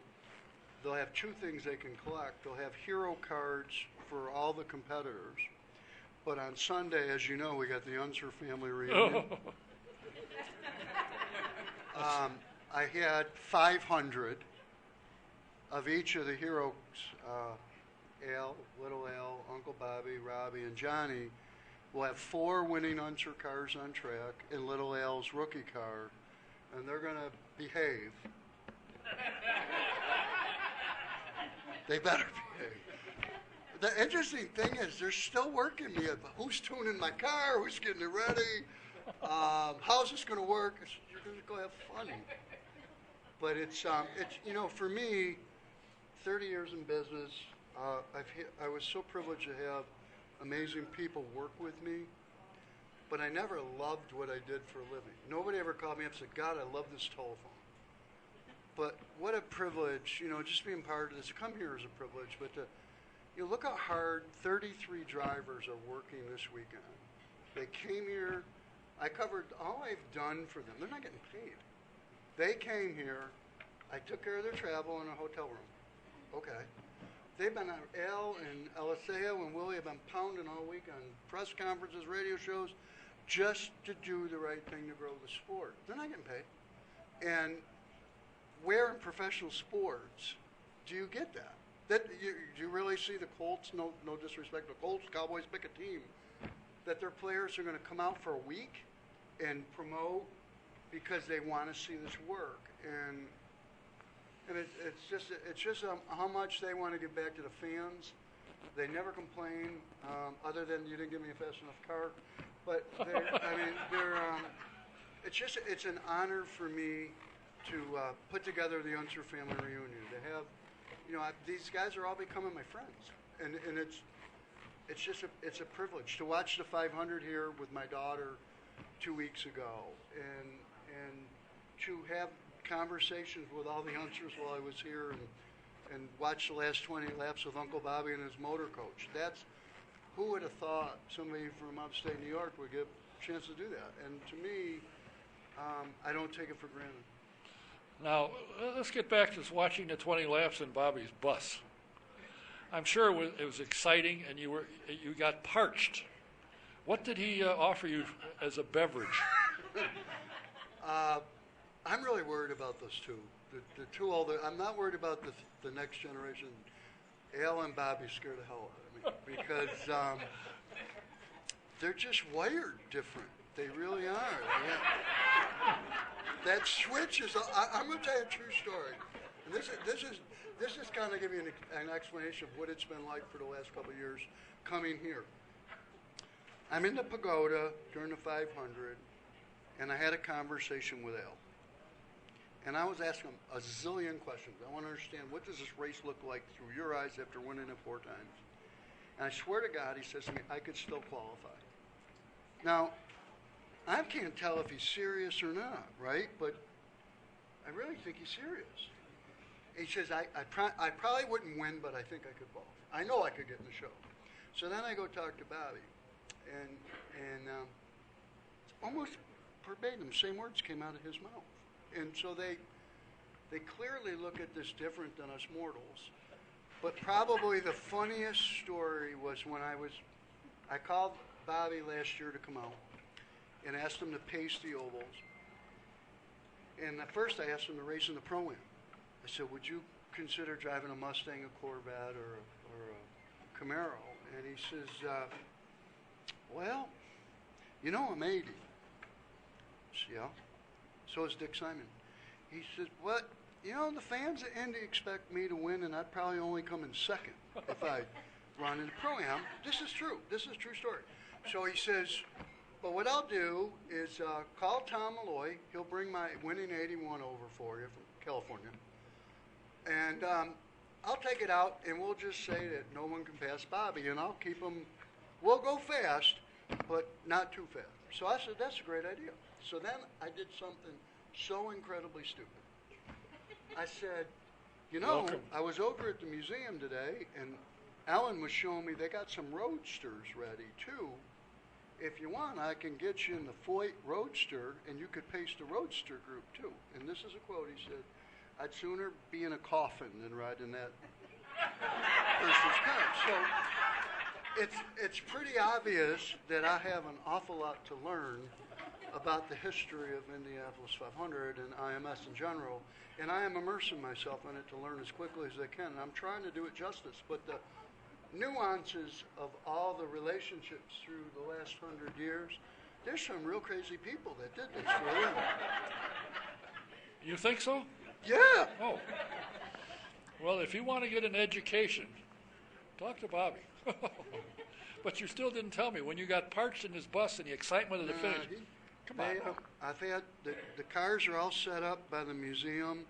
they'll have two things they can collect. They'll have hero cards for all the competitors. But on Sunday, as you know, we got the Unser family reunion. I had 500 of each of the heroes, Al, Little Al, Uncle Bobby, Robbie, and Johnny. We'll have 4 winning Unser cars on track and Little Al's rookie car, and they're going to behave. They better behave. The interesting thing is they're still working me. Who's tuning my car? Who's getting it ready? How's this going to work? You're going to go have fun. But it's you know, for me, 30 years in business, I was so privileged to have amazing people work with me, but I never loved what I did for a living. Nobody ever called me up and said, God, I love this telephone. But what a privilege, you know, just being part of this. To come here is a privilege, but you know, look how hard 33 drivers are working this weekend. They came here. I covered all I've done for them. They're not getting paid. They came here. I took care of their travel in a hotel room. Okay. They've been on, Al and Eliseo and Willie have been pounding all week on press conferences, radio shows, just to do the right thing to grow the sport. They're not getting paid. And where in professional sports do you get that? Do you really see the Colts, no disrespect, the Colts, Cowboys pick a team, that their players are going to come out for a week and promote because they want to see this work? And it's just how much they want to give back to the fans. They never complain, other than you didn't give me a fast enough car. But it's an honor for me to put together the Unser family reunion. To have, you know, these guys are all becoming my friends, and it's a privilege to watch the 500 here with my daughter 2 weeks ago, and to have conversations with all the Unsers while I was here, and watch the last 20 laps with Uncle Bobby and his motor coach. That's, who would have thought somebody from upstate New York would get a chance to do that? And to me, I don't take it for granted. Now, let's get back to watching the 20 laps in Bobby's bus. I'm sure it was exciting, and you got parched. What did he offer you as a beverage? I'm really worried about those two. The two older. I'm not worried about the next generation. Al and Bobby scare the hell out of me because they're just wired different. They really are. Yeah. That switch is. I'm going to tell you a true story. And this is kind of give you an explanation of what it's been like for the last couple of years coming here. I'm in the Pagoda during the 500, and I had a conversation with Al. And I was asking him a zillion questions. I want to understand, what does this race look like through your eyes after winning it 4 times? And I swear to God, he says to me, I could still qualify. Now, I can't tell if he's serious or not, right? But I really think he's serious. He says, I probably wouldn't win, but I think I could qualify. I know I could get in the show. So then I go talk to Bobby. And almost verbatim, same words came out of his mouth. And so they clearly look at this different than us mortals. But probably the funniest story was when I called Bobby last year to come out and asked him to pace the ovals. And at first I asked him to race in the Pro-Am. I said, would you consider driving a Mustang, a Corvette, or a Camaro? And he says, well, you know, I'm 80. I said, yeah. So is Dick Simon. He says, well, you know, the fans at Indy expect me to win, and I'd probably only come in second if I run in the Pro-Am. This is true. This is a true story. So he says, but what I'll do is call Tom Malloy. He'll bring my winning 81 over for you from California. And I'll take it out, and we'll just say that no one can pass Bobby, and I'll keep him. We'll go fast, but not too fast. So I said, that's a great idea. So then I did something so incredibly stupid. I said, you know, Welcome. I was over at the museum today, and Alan was showing me they got some roadsters ready, too. If you want, I can get you in the Foyt Roadster, and you could pace the Roadster group, too. And this is a quote. He said, I'd sooner be in a coffin than ride in that person's car. So it's pretty obvious that I have an awful lot to learn about the history of Indianapolis 500 and IMS in general, and I am immersing myself in it to learn as quickly as I can. And I'm trying to do it justice, but the nuances of all the relationships through the last 100 years, there's some real crazy people that did this for a living. You think so? Yeah. Oh. Well, if you want to get an education, talk to Bobby. But you still didn't tell me when you got parched in his bus and the excitement of the finish. Come on. I've had the cars are all set up by the museum,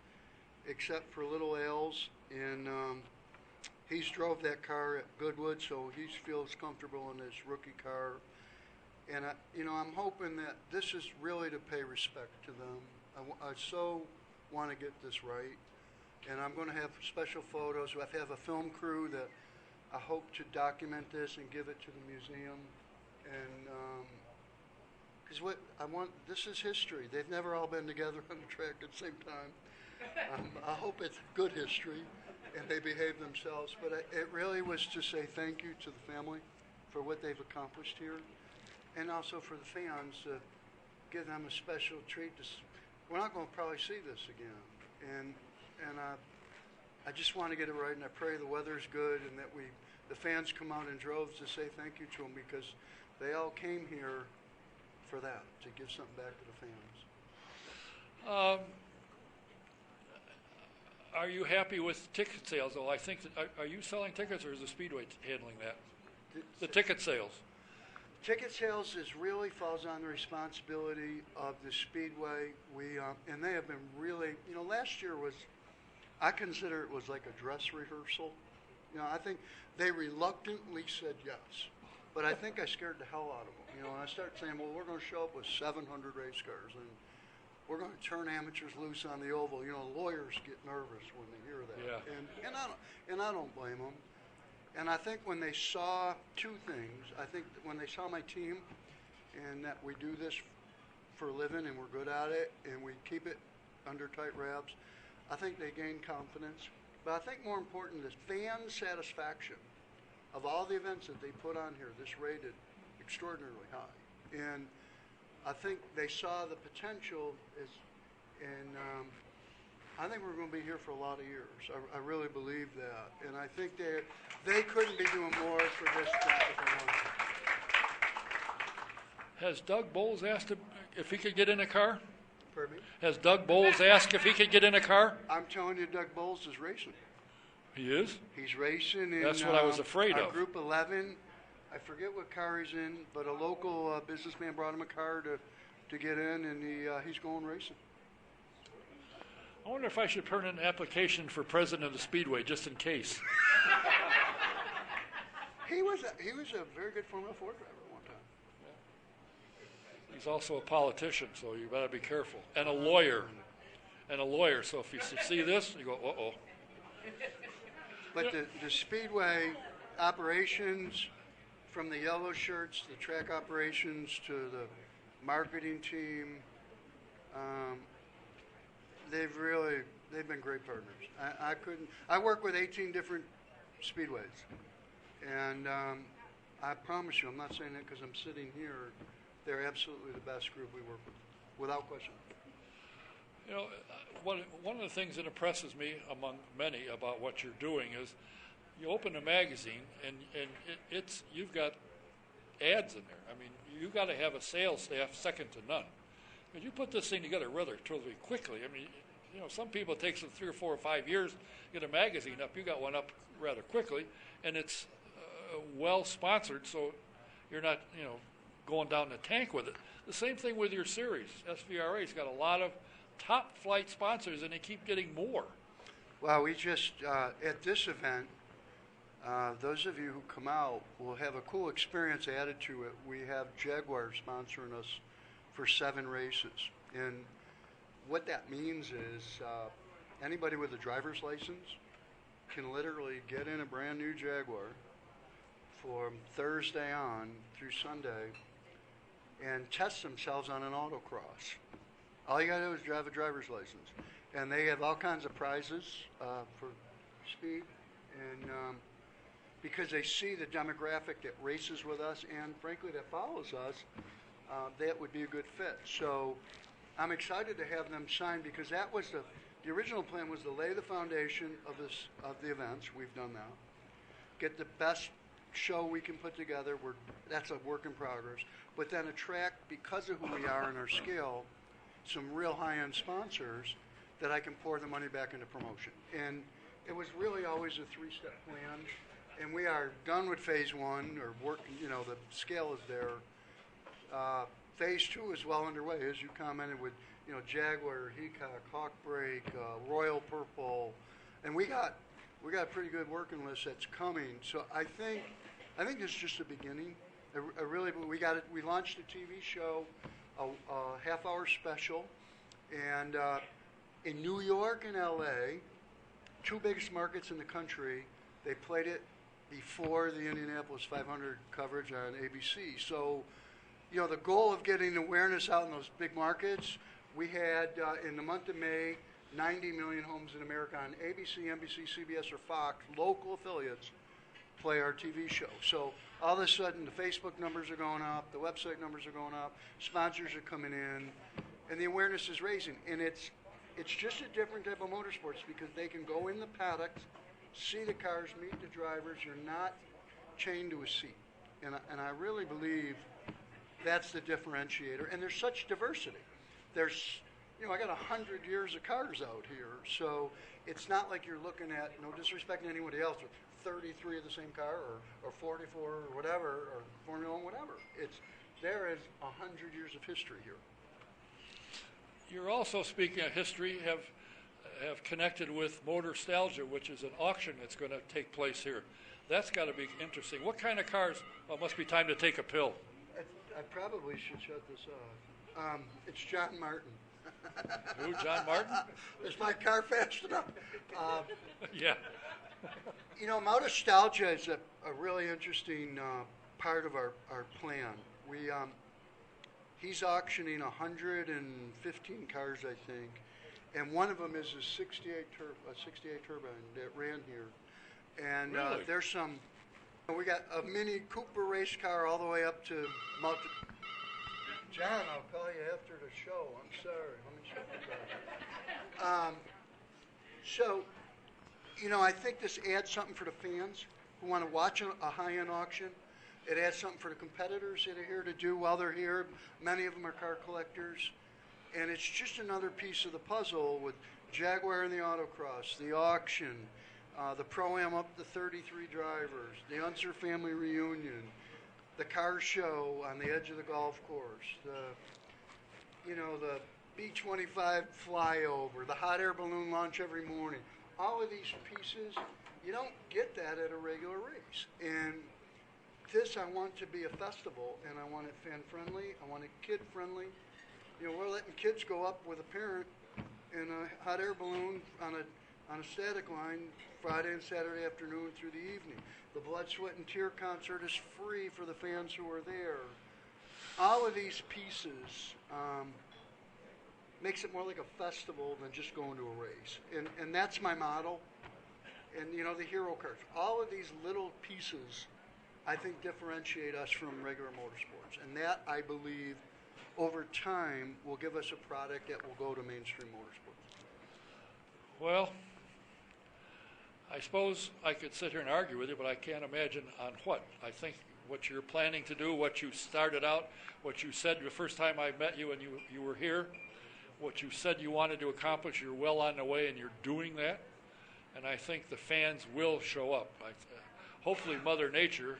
except for Little L's, and he's drove that car at Goodwood, so he feels comfortable in his rookie car. And I'm hoping that this is really to pay respect to them. I so want to get this right, and I'm going to have special photos. I have a film crew that I hope to document this and give it to the museum, and because what I want, this is history. They've never all been together on the track at the same time. I hope it's good history, and they behave themselves. But it really was to say thank you to the family for what they've accomplished here, and also for the fans to give them a special treat. We're not going to probably see this again, and I just want to get it right, and I pray the weather's good and that the fans come out in droves to say thank you to them, because they all came here for that, to give something back to the fans. Are you happy with ticket sales? Though I think are you selling tickets, or is the Speedway handling that? The ticket sales. Ticket sales really falls on the responsibility of the Speedway. And they have been really, last year I consider it was like a dress rehearsal. I think they reluctantly said yes, but I think I scared the hell out of them. And I started saying, well, we're going to show up with 700 race cars, and we're going to turn amateurs loose on the oval. Lawyers get nervous when they hear that. Yeah. And I don't blame them. And I think when they saw two things, I think that when they saw my team and that we do this for a living and we're good at it and we keep it under tight wraps, I think they gained confidence. But I think more important is fan satisfaction of all the events that they put on here. This rated extraordinarily high. And I think they saw the potential and I think we're going to be here for a lot of years. I really believe that. And I think they couldn't be doing more for this track if they wanted to. Has Doug Bowles asked him if he could get in a car? Pardon me? Has Doug Bowles asked if he could get in a car? I'm telling you, Doug Bowles is racing. He is? He's racing in That's what I was afraid of. Group 11. I forget what car he's in, but a local businessman brought him a car to get in, and he's going racing. I wonder if I should put in an application for president of the Speedway, just in case. He was a very good Formula 4 driver at one time. He's also a politician, so you better be careful. And a lawyer. So if you see this, you go, uh-oh. But the Speedway operations, from the yellow shirts, the track operations, to the marketing team, they've been great partners. I work with 18 different speedways. And I promise you, I'm not saying that because I'm sitting here, they're absolutely the best group we work with, without question. You know, one of the things that impresses me among many about what you're doing is you open a magazine and it's you've got ads in there. I mean, you've got to have a sales staff second to none. But you put this thing together relatively quickly. I mean, you know, some people it takes them 3 or 4 or 5 years to get a magazine up. You got one up rather quickly, and it's well sponsored, so you're not, you know, going down the tank with it. The same thing with your series. SVRA's got a lot of top flight sponsors, and they keep getting more. Well, we just, at this event, those of you who come out will have a cool experience added to it. We have Jaguar sponsoring us for 7 races. And what that means is anybody with a driver's license can literally get in a brand new Jaguar from Thursday on through Sunday and test themselves on an autocross. All you got to do is drive a driver's license. And they have all kinds of prizes for speed. And because they see the demographic that races with us and, frankly, that follows us, that would be a good fit. So I'm excited to have them sign because that was the original plan was to lay the foundation of the events. We've done that. Get the best show we can put together. That's a work in progress. But then attract, because of who we are and our scale, some real high-end sponsors that I can pour the money back into promotion. And it was really always a 3-step plan. And we are done with phase 1, or working, you know, the scale is there. Phase 2 is well underway, as you commented, with, you know, Jaguar, Heacock, Hawkbreak, Royal Purple. And we got a pretty good working list that's coming. So I think this is just the beginning. I really, we launched a TV show, a half-hour special, and in New York and LA, 2 biggest markets in the country, they played it before the Indianapolis 500 coverage on ABC. So, you know, the goal of getting awareness out in those big markets, we had in the month of May, 90 million homes in America on ABC, NBC, CBS, or Fox, local affiliates, play our TV show. So all of a sudden, the Facebook numbers are going up, the website numbers are going up, sponsors are coming in, and the awareness is raising. And it's just a different type of motorsports because they can go in the paddocks, see the cars, meet the drivers. You're not chained to a seat. And I really believe that's the differentiator. And there's such diversity. There's, you know, I got 100 years of cars out here. So it's not like you're looking at, no disrespect to anybody else, with 33 of the same car or 44 or whatever, or Formula One, whatever. There is 100 years of history here. You're also, speaking of history, have connected with Motorstalgia, which is an auction that's going to take place here. That's got to be interesting. What kind of cars? Well, it must be time to take a pill. I probably should shut this off. It's John Martin. Who, John Martin? Is my car fast enough? Yeah. You know, Motorstalgia is a really interesting part of our plan. He's auctioning 115 cars, I think, and one of them is a 68 turbine that ran here. And really? There's some. We got a Mini Cooper race car all the way up to John, I'll call you after the show. I'm sorry. Let me shut the car. So, you know, I think this adds something for the fans who want to watch a high-end auction. It adds something for the competitors that are here to do while they're here. Many of them are car collectors. And it's just another piece of the puzzle with Jaguar and the autocross, the auction, the Pro-Am up to 33 drivers, the Unser family reunion, the car show on the edge of the golf course, the B-25 flyover, the hot air balloon launch every morning. All of these pieces, you don't get that at a regular race. And this, I want to be a festival, and I want it fan-friendly. I want it kid-friendly. You know, we're letting kids go up with a parent in a hot air balloon on a static line Friday and Saturday afternoon through the evening. The Blood, Sweat, and Tear concert is free for the fans who are there. All of these pieces makes it more like a festival than just going to a race. And that's my model. and the hero cars. All of these little pieces, I think, differentiate us from regular motorsports, and that, I believe, over time, will give us a product that will go to mainstream motorsports. Well, I suppose I could sit here and argue with you, but I can't imagine on what. I think what you're planning to do, what you started out, what you said the first time I met you and you were here, what you said you wanted to accomplish, you're well on the way and you're doing that. And I think the fans will show up. Hopefully Mother Nature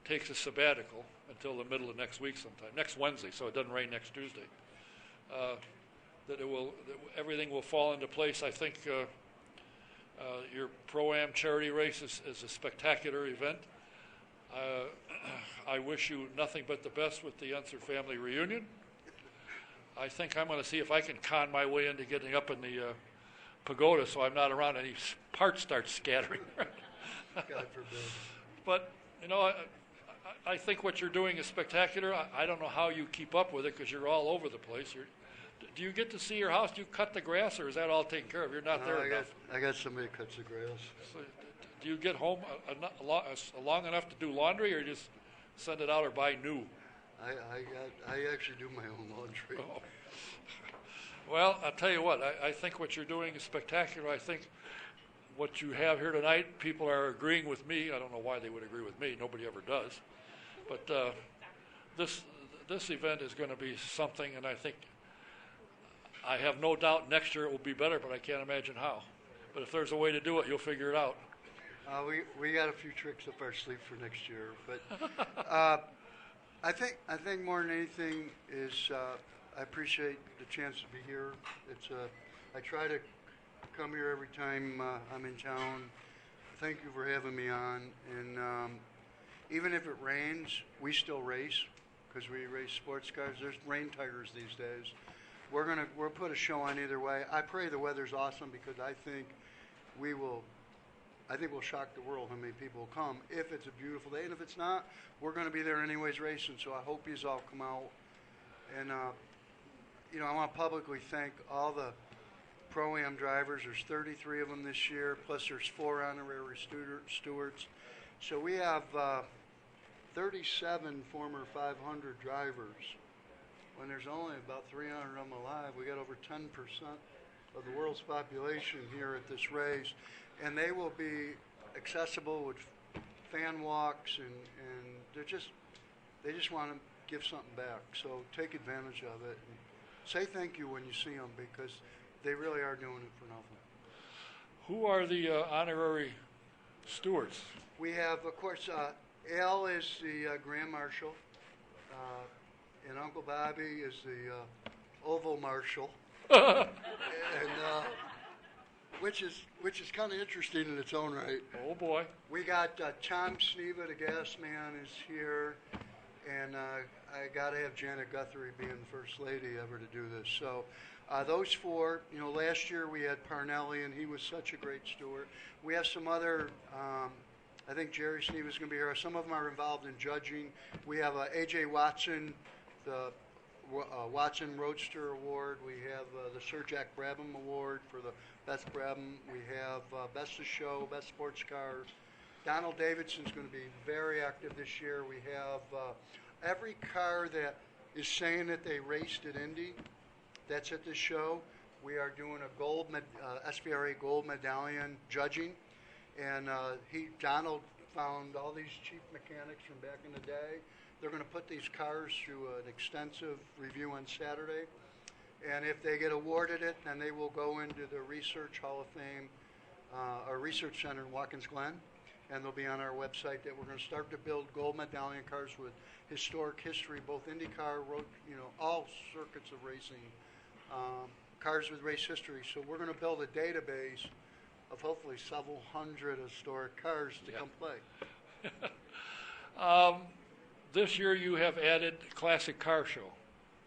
takes a sabbatical until the middle of next week sometime, next Wednesday, so it doesn't rain next Tuesday. That everything will fall into place. I think your Pro-Am charity race is a spectacular event. I wish you nothing but the best with the Unser family reunion. I think I'm going to see if I can con my way into getting up in the pagoda so I'm not around any parts start scattering. God forbid. But, I think what you're doing is spectacular. I don't know how you keep up with it because you're all over the place. Do you get to see your house? Do you cut the grass, or is that all taken care of? You're not there enough. I got somebody who cuts the grass. So, do you get home long enough to do laundry, or just send it out or buy new? I actually do my own laundry. Oh. Well, I'll tell you what. I think what you're doing is spectacular. I think what you have here tonight, people are agreeing with me. I don't know why they would agree with me. Nobody ever does. But this event is going to be something, and I have no doubt next year it will be better, but I can't imagine how. But if there's a way to do it, you'll figure it out. We got a few tricks up our sleeve for next year, but I think more than anything is I appreciate the chance to be here. I try to come here every time I'm in town. Thank you for having me on, and even if it rains, we still race because we race sports cars. There's rain tires these days. We'll put a show on either way. I pray the weather's awesome because I think we'll shock the world how many people will come if it's a beautiful day. And if it's not, we're going to be there anyways racing. So I hope yous all come out. And, I want to publicly thank all the Pro-Am drivers. There's 33 of them this year, plus there's 4 honorary stewards. So we have 37 former 500 drivers. When there's only about 300 of them alive, we got over 10% of the world's population here at this race, and they will be accessible with fan walks, and they just want to give something back. So take advantage of it and say thank you when you see them because they really are doing it for nothing. Who are the honorary stewards? We have, of course, Al is the Grand Marshal. And Uncle Bobby is the Oval Marshal, and which is kind of interesting in its own right. Oh boy! We got Tom Sneva, the gas man, is here, and I got to have Janet Guthrie being the first lady ever to do this. So those 4, last year we had Parnelli, and he was such a great steward. We have some other. I think Jerry Sneva is going to be here. Some of them are involved in judging. We have A.J. Watson, the Watson Roadster Award. We have the Sir Jack Brabham Award for the Best Brabham. We have Best of Show, Best Sports Car. Donald Davidson's going to be very active this year. We have every car that is saying that they raced at Indy that's at this show. We are doing a gold SVRA gold medallion judging. And Donald found all these cheap mechanics from back in the day. They're going to put these cars through an extensive review on Saturday. And if they get awarded it, then they will go into the Research Hall of Fame, or Research Center in Watkins Glen. And they'll be on our website that we're going to start to build gold medallion cars with historic history, both IndyCar, road, all circuits of racing, cars with race history. So we're going to build a database of hopefully several hundred historic cars to come play. This year you have added Classic Car Show.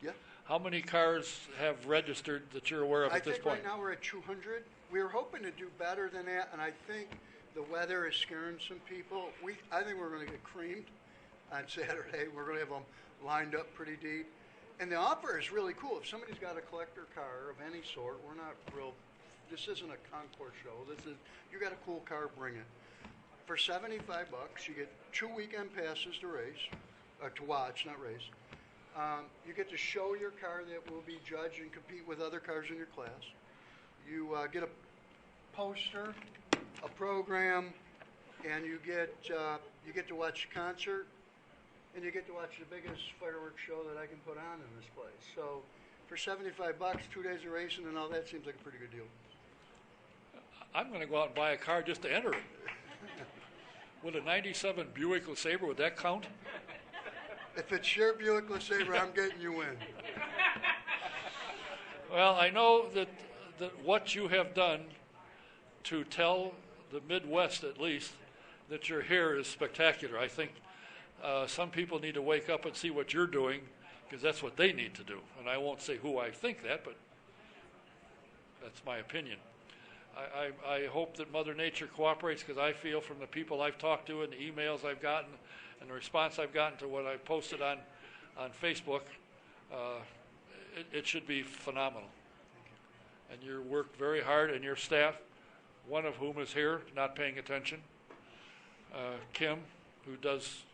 Yeah. How many cars have registered that you're aware of at this point? I think right now we're at 200. We were hoping to do better than that, and I think the weather is scaring some people. I think we're going to get creamed on Saturday. We're going to have them lined up pretty deep. And the offer is really cool. If somebody's got a collector car of any sort, we're not real This isn't a concourse show. You got a cool car, bring it. For $75, you get 2 weekend passes to race, or to watch, not race. You get to show your car that will be judged and compete with other cars in your class. You get a poster, a program, and you get to watch a concert, and you get to watch the biggest fireworks show that I can put on in this place. So for $75, 2 days of racing and all that seems like a pretty good deal. I'm going to go out and buy a car just to enter it. Would a 97 Buick LeSabre, would that count? If it's your Buick LeSabre, I'm getting you in. Well, I know that what you have done to tell the Midwest, at least, that you're here is spectacular. I think some people need to wake up and see what you're doing, because that's what they need to do. And I won't say who I think that, but that's my opinion. I hope that Mother Nature cooperates, because I feel from the people I've talked to and the emails I've gotten and the response I've gotten to what I've posted on Facebook, it should be phenomenal. And you work very hard, and your staff, one of whom is here, not paying attention, Kim, who does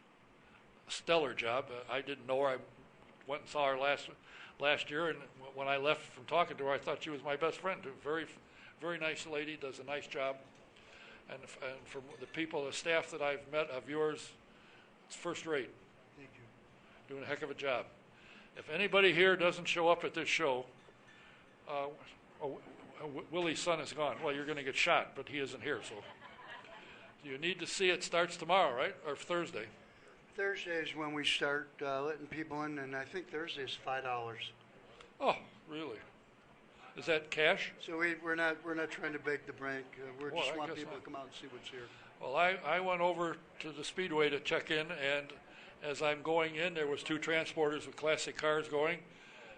a stellar job. I didn't know her. I went and saw her last year, and when I left from talking to her, I thought she was my best friend. Very nice lady, does a nice job. And from the people, the staff that I've met of yours, it's first rate. Thank you. Doing a heck of a job. If anybody here doesn't show up at this show, Willie's son is gone. Well, you're going to get shot, but he isn't here. So you need to see it. Starts tomorrow, right? Or Thursday? Thursday is when we start letting people in, and I think Thursday is $5. Oh, really? Is that cash? So we're not trying to beg the bank. We Well, just I want guess people not. to come out and see what's here. Well, I went over to the Speedway to check in, and as I'm going in, there was 2 transporters with classic cars going,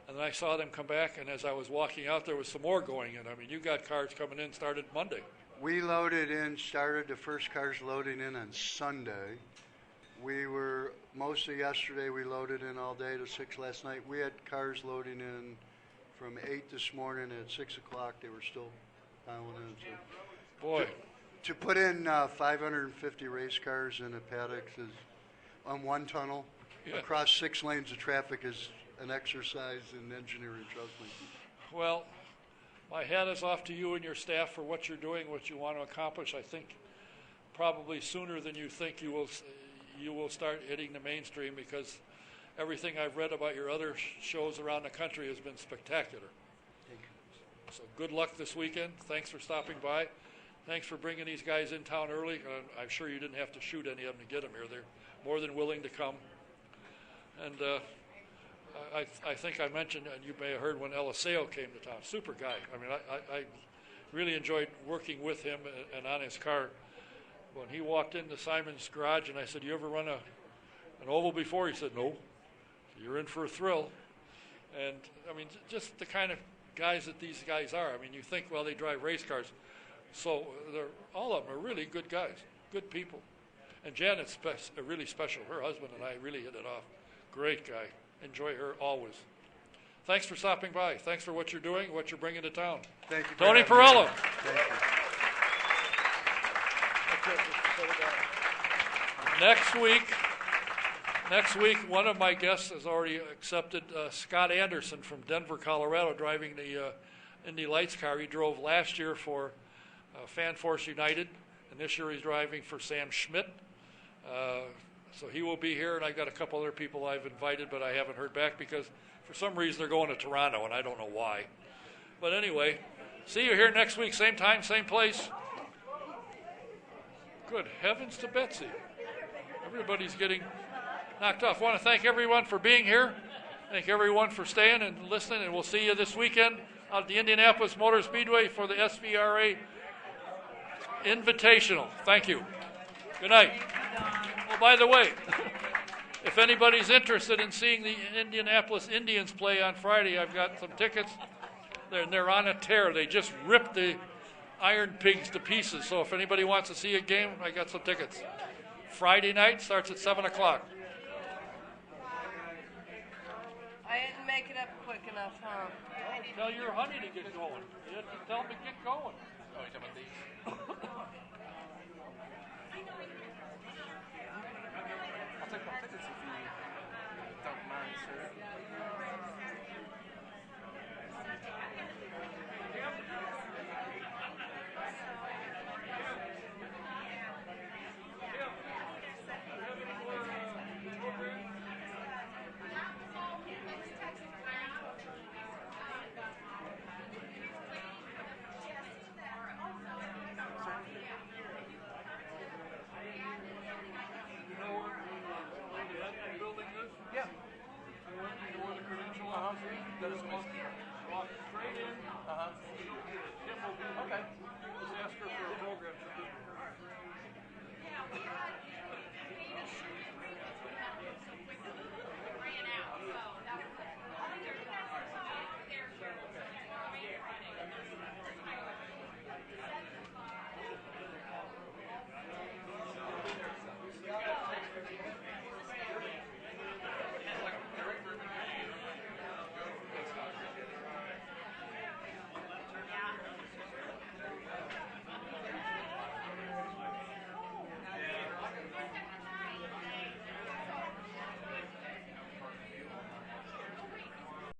and then I saw them come back, and as I was walking out, there was some more going in. I mean, you got cars coming in, started Monday. We started the first cars loading in on Sunday. Mostly yesterday, we loaded in all day to 6 last night. We had cars loading in from 8 this morning. At 6 o'clock, they were still piling in. So Boy, to put in 550 race cars in a paddock is on one tunnel across 6 lanes of traffic is an exercise in engineering, trust me. well, my hat is off to you and your staff for what you're doing, what you want to accomplish. I think probably sooner than you think you will start hitting the mainstream, because everything I've read about your other shows around the country has been spectacular. Thank you. So good luck this weekend. Thanks for stopping by. Thanks for bringing these guys in town early. I'm sure you didn't have to shoot any of them to get them here. They're more than willing to come. And I think I mentioned, and you may have heard, when Eliseo came to town. Super guy. I mean, I really enjoyed working with him and on his car. When he walked into Simon's garage, and I said, "You ever run an oval before?" He said, "No." So you're in for a thrill. And, I mean, just the kind of guys that these guys are. I mean, you think, well, they drive race cars. So all of them are really good guys, good people. And Janet's really special. Her husband and I really hit it off. Great guy. Enjoy her always. Thanks for stopping by. Thanks for what you're doing, what you're bringing to town. Thank you. Tony Perello. Thank you. Next week, one of my guests has already accepted Scott Anderson from Denver, Colorado, driving the Indy Lights car. He drove last year for Fan Force United, and this year he's driving for Sam Schmidt. So he will be here, and I've got a couple other people I've invited, but I haven't heard back because for some reason they're going to Toronto, and I don't know why. But anyway, see you here next week, same time, same place. Good heavens to Betsy. Everybody's getting knocked off. I want to thank everyone for being here. Thank everyone for staying and listening, and we'll see you this weekend out at the Indianapolis Motor Speedway for the SVRA Invitational. Thank you. Good night. Oh, by the way, if anybody's interested in seeing the Indianapolis Indians play on Friday, I've got some tickets. They're on a tear. They just ripped the Iron Pigs to pieces. So if anybody wants to see a game, I got some tickets. Friday night starts at 7 o'clock. I didn't make make it up quick enough, huh? Tell your honey to get going. You have to tell him to get going. Oh, you're talking about these? I'll take my tickets if you don't mind, sir. You know where the admin building is? Yeah. You know where the credential office is? That is Walk straight in. Uh-huh. Kim will be there. Okay. Just ask her for a program. She'll do it.